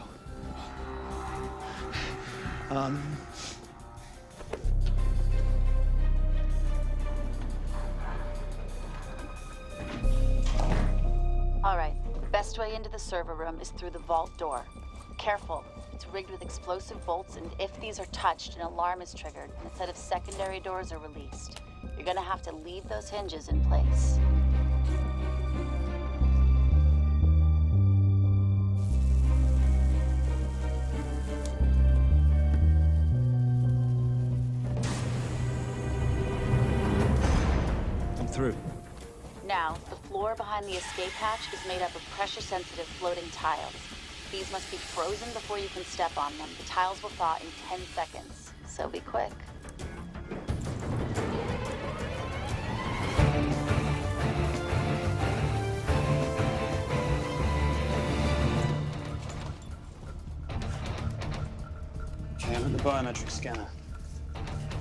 All right. Best way into the server room is through the vault door. Careful. It's rigged with explosive bolts, and if these are touched, an alarm is triggered, and a set of secondary doors are released. You're gonna have to leave those hinges in place. I'm through. Now, the floor behind the escape hatch is made up of pressure-sensitive floating tiles. These must be frozen before you can step on them. The tiles will thaw in 10 seconds, so be quick. Okay, I'm at the biometric scanner.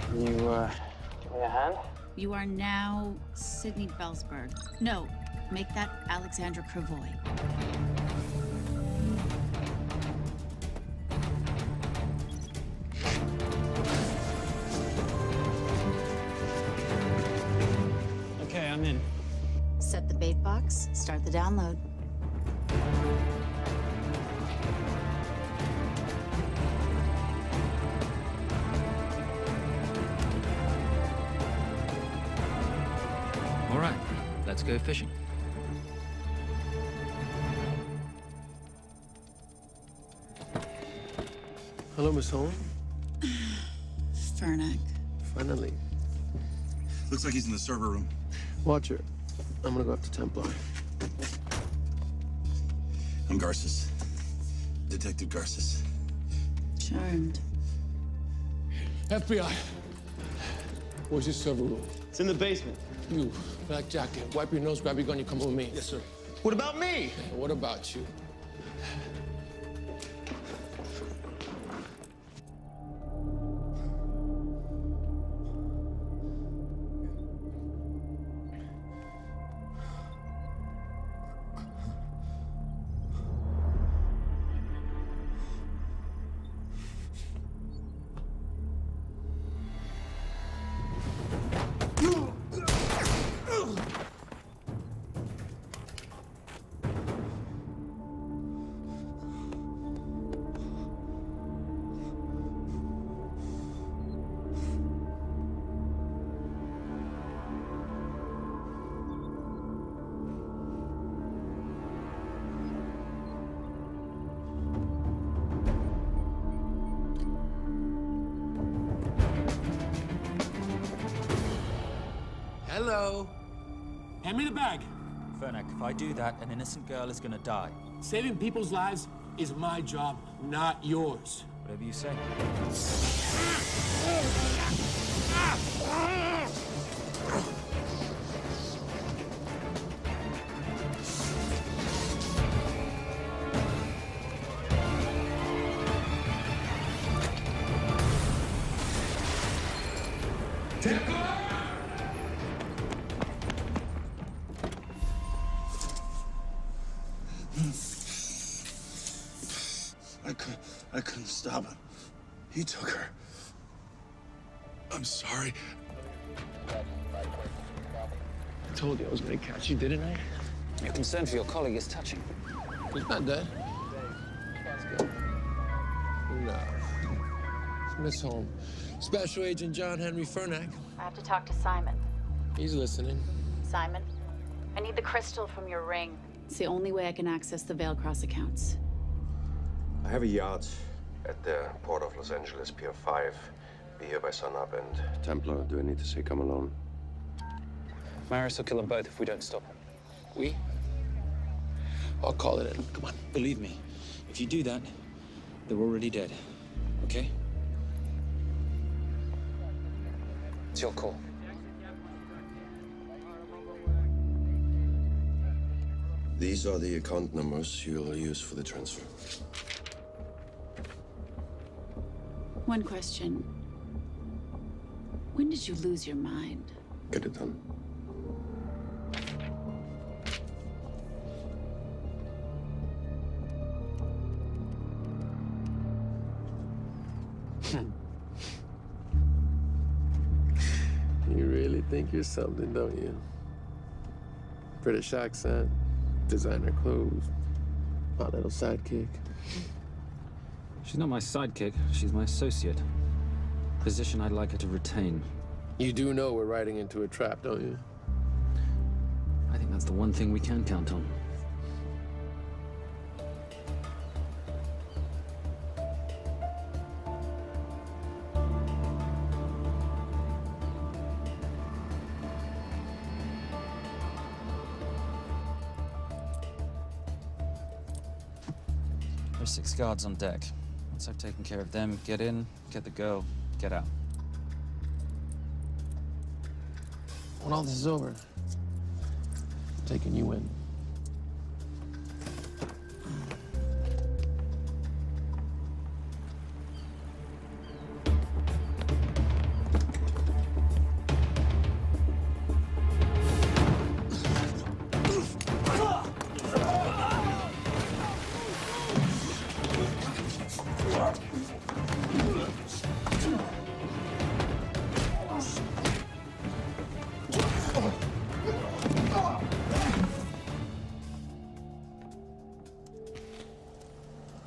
Can you, give me a hand? You are now Sydney Bellsberg. No, make that Alexandra Cravoy. Okay, I'm in. Set the bait box, start the download. All right, let's go fishing. Hello, Miss Holmes. Fernac. Finally. Looks like he's in the server room. Watcher, I'm gonna go after Templar. I'm Garces. Detective Garces. Charmed. FBI. Where's your server room? It's in the basement. You, black jacket, wipe your nose, grab your gun, you come with me. Yes, sir. What about me? What about you? Hello. Hand me the bag. Fernac, if I do that, an innocent girl is gonna die. Saving people's lives is my job, not yours. Whatever you say. I couldn't stop him. He took her. I'm sorry. I told you I was gonna catch you, didn't I? Your concern for your colleague is touching. He's not dead. Let's go. No. It's Miss Holmes. Special Agent John Henry Fernack. I have to talk to Simon. He's listening. Simon, I need the crystal from your ring. It's the only way I can access the Veilcross accounts. I have a yacht at the port of Los Angeles, Pier 5. Be here by sunup, and Templar, do I need to say come alone? Maris will kill them both if we don't stop him. We? I'll call it in. Come on, believe me. If you do that, they're already dead. Okay? It's your call. These are the account numbers you'll use for the transfer. One question. When did you lose your mind? Get it done. You really think you're something, don't you? British accent, designer clothes, my little sidekick. She's not my sidekick. She's my associate. Position I'd like her to retain. You do know we're riding into a trap, don't you? I think that's the one thing we can count on. There's 6 guards on deck. Once I've taken care of them, get in, get the girl, get out. When all this is over, I'm taking you in.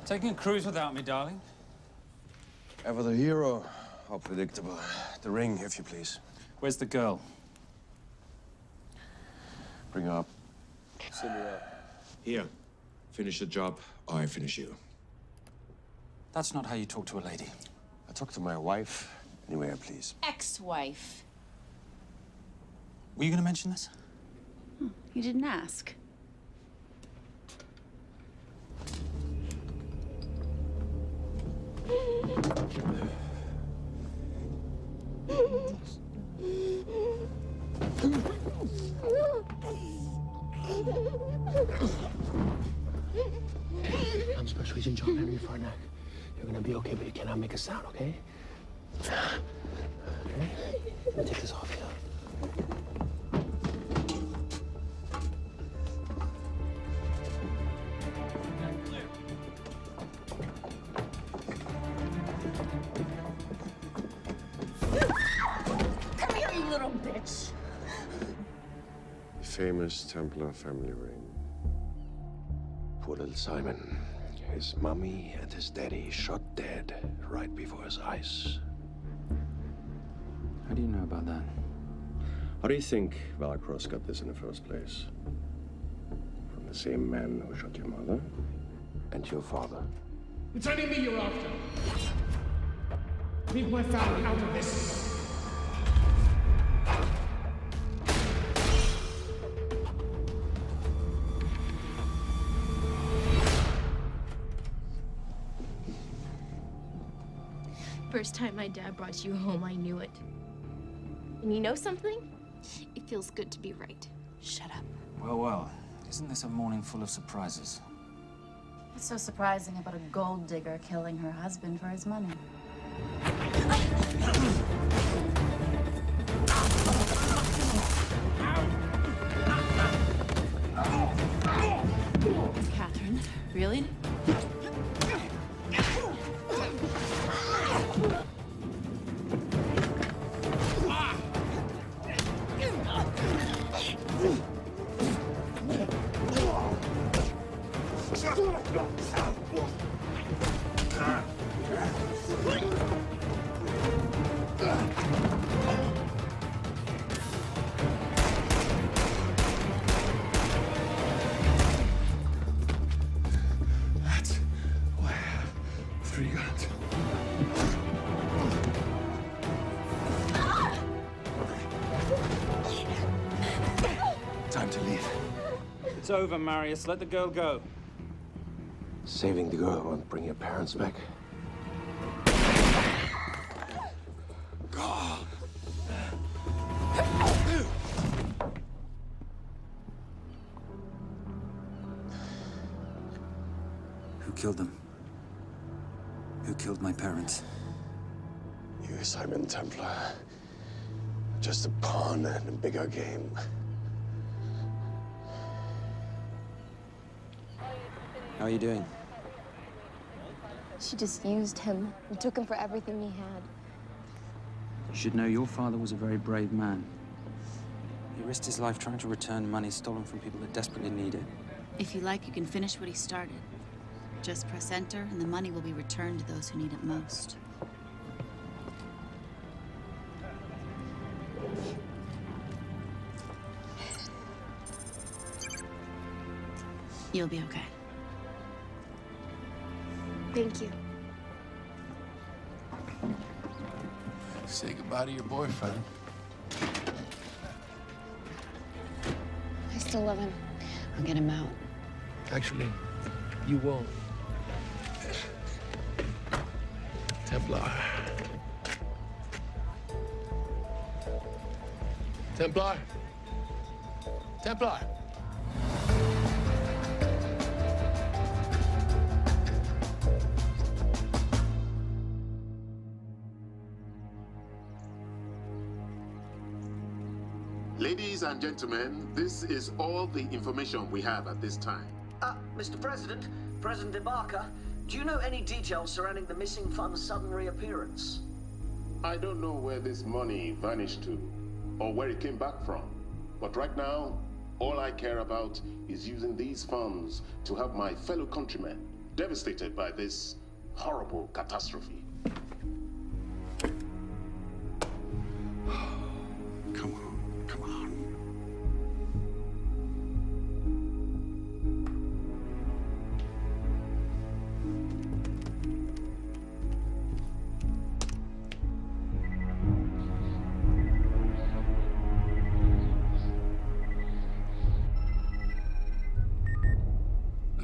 Taking a cruise without me, darling? Ever the hero? How predictable. The ring, if you please. Where's the girl? Bring her up. Send her up. Here. Finish the job, or I finish you. That's not how you talk to a lady. I talk to my wife anywhere, please. Ex-wife. Were you going to mention this? You didn't ask. I'm Special Agent John Henry Fernack. You're gonna be okay, but you cannot make a sound, okay? Okay? Let me take this off you. Come here, you little bitch. The famous Templar family ring. Poor little Simon. His mummy and his daddy shot dead right before his eyes. How do you know about that? How do you think Veilcross got this in the first place? From the same man who shot your mother and your father. It's only me you're after. Leave my family out of this. First time my dad brought you home, I knew it. And you know something? It feels good to be right. Shut up. Well, well. Isn't this a morning full of surprises? What's so surprising about a gold digger killing her husband for his money? Catherine, really? That's why I have 3 guns. Time to leave. It's over, Marius. Let the girl go. Saving the girl won't bring your parents back. God. Who killed them? Who killed my parents? You, Simon Templar. Just a pawn in a bigger game. How are you doing? She just used him and took him for everything he had. You should know your father was a very brave man. He risked his life trying to return money stolen from people that desperately need it. If you like, you can finish what he started. Just press enter, and the money will be returned to those who need it most. You'll be okay. Thank you. Say goodbye to your boyfriend. I still love him. I'll get him out. Actually, you won't. Templar. Templar. Templar. Ladies and gentlemen, this is all the information we have at this time. Mr. President, President Ibaka, do you know any details surrounding the missing fund's sudden reappearance? I don't know where this money vanished to, or where it came back from. But right now, all I care about is using these funds to help my fellow countrymen devastated by this horrible catastrophe. Come on, come on.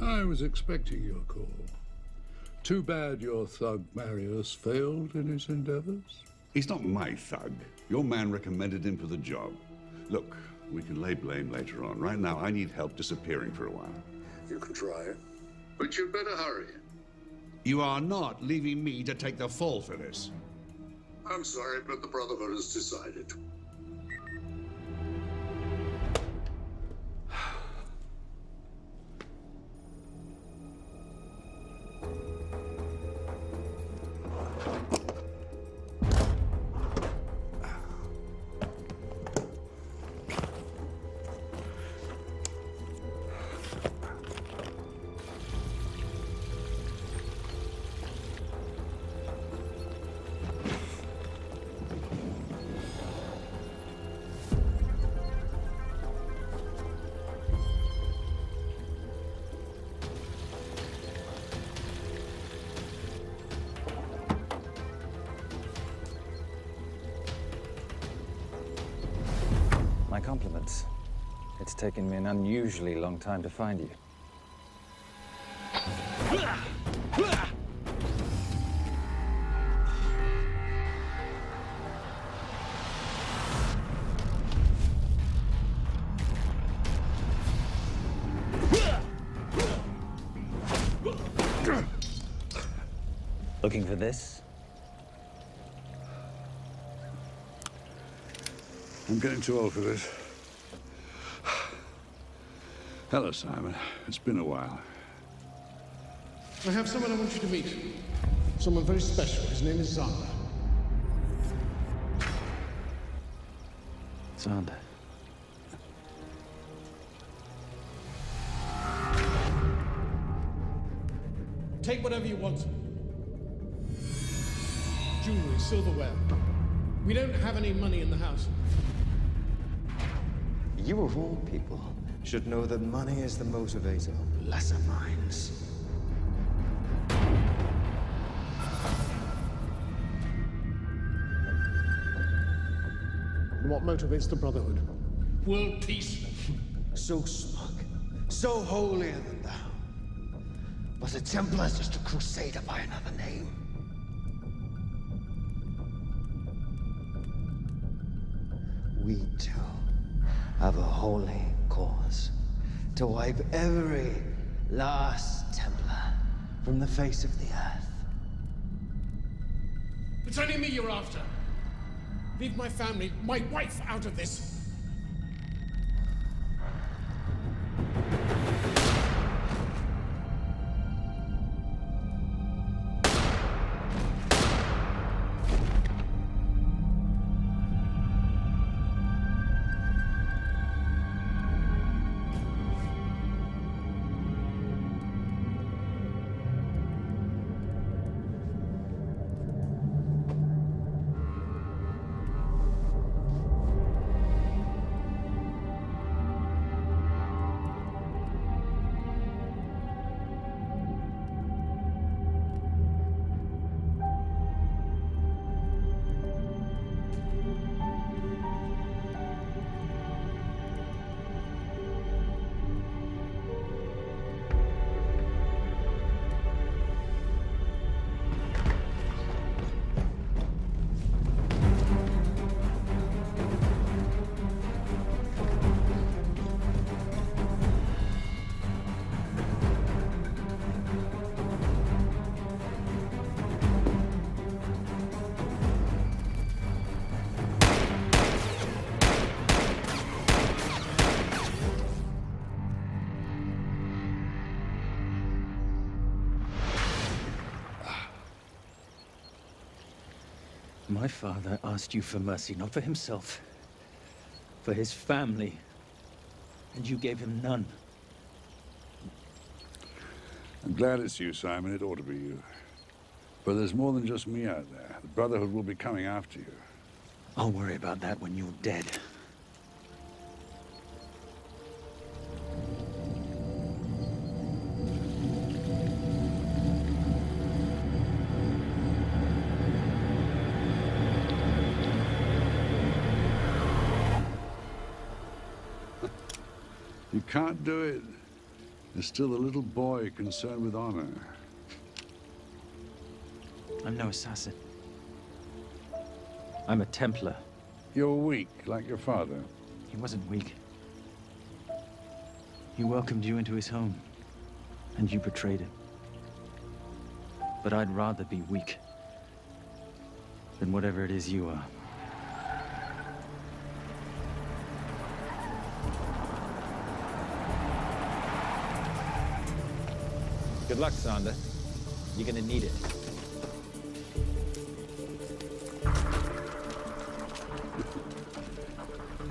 I was expecting your call. Too bad your thug Marius failed in his endeavors. He's not my thug. Your man recommended him for the job. Look, we can lay blame later on. Right now, I need help disappearing for a while. You can try it. But you'd better hurry. You are not leaving me to take the fall for this. I'm sorry, but the Brotherhood has decided. My compliments. It's taken me an unusually long time to find you. Looking for this? I'm getting too old for this. Hello, Simon. It's been a while. I have someone I want you to meet. Someone very special. His name is Xander. Xander. Take whatever you want. Jewelry, silverware. We don't have any money in the house. You of all people should know that money is the motivator of lesser minds. What motivates the Brotherhood? World peace. So smug, so holier than thou. But the Templars just a crusader by another name. We too have a holy cause to wipe every last Templar from the face of the earth. It's only me you're after. Leave my family, my wife, out of this. My father asked you for mercy, not for himself, for his family, and you gave him none. I'm glad it's you, Simon. It ought to be you. But there's more than just me out there. The Brotherhood will be coming after you. I'll worry about that when you're dead. You can't do it. There's still a little boy concerned with honor. I'm no assassin. I'm a Templar. You're weak, like your father. He wasn't weak. He welcomed you into his home, and you betrayed him. But I'd rather be weak than whatever it is you are. Good luck, Sonder. You're gonna need it.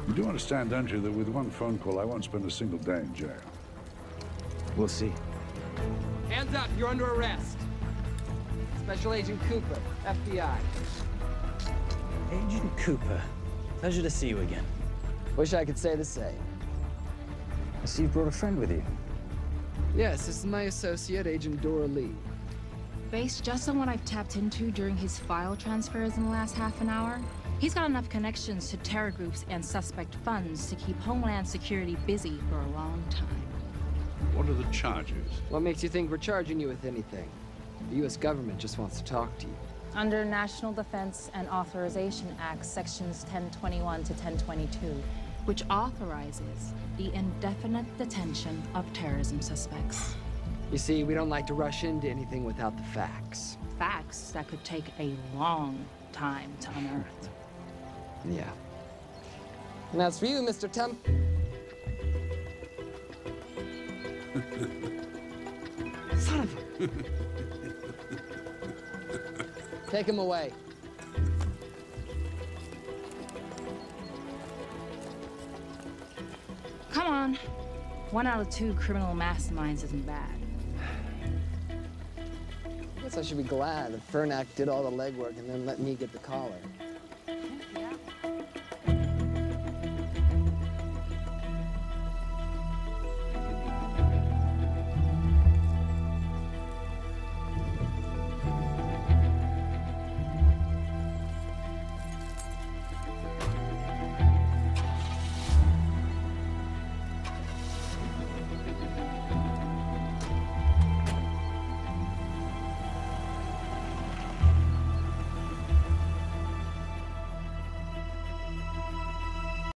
You do understand, don't you, that with one phone call, I won't spend a single day in jail. We'll see. Hands up, you're under arrest. Special Agent Cooper, FBI. Agent Cooper, pleasure to see you again. Wish I could say the same. I see you brought a friend with you. Yes, this is my associate, Agent Dora Lee. Based just on what I've tapped into during his file transfers in the last half an hour, he's got enough connections to terror groups and suspect funds to keep Homeland Security busy for a long time. What are the charges? What makes you think we're charging you with anything? The U.S. government just wants to talk to you. Under National Defense and Authorization Act, Sections 1021 to 1022, which authorizes the indefinite detention of terrorism suspects. You see, we don't like to rush into anything without the facts. Facts that could take a long time to unearth. Yeah. And that's for you, Mr. Temp. Son of a... Take him away. Come on. 1 out of 2 criminal masterminds isn't bad. guess I should be glad that Fernak did all the legwork and then let me get the collar.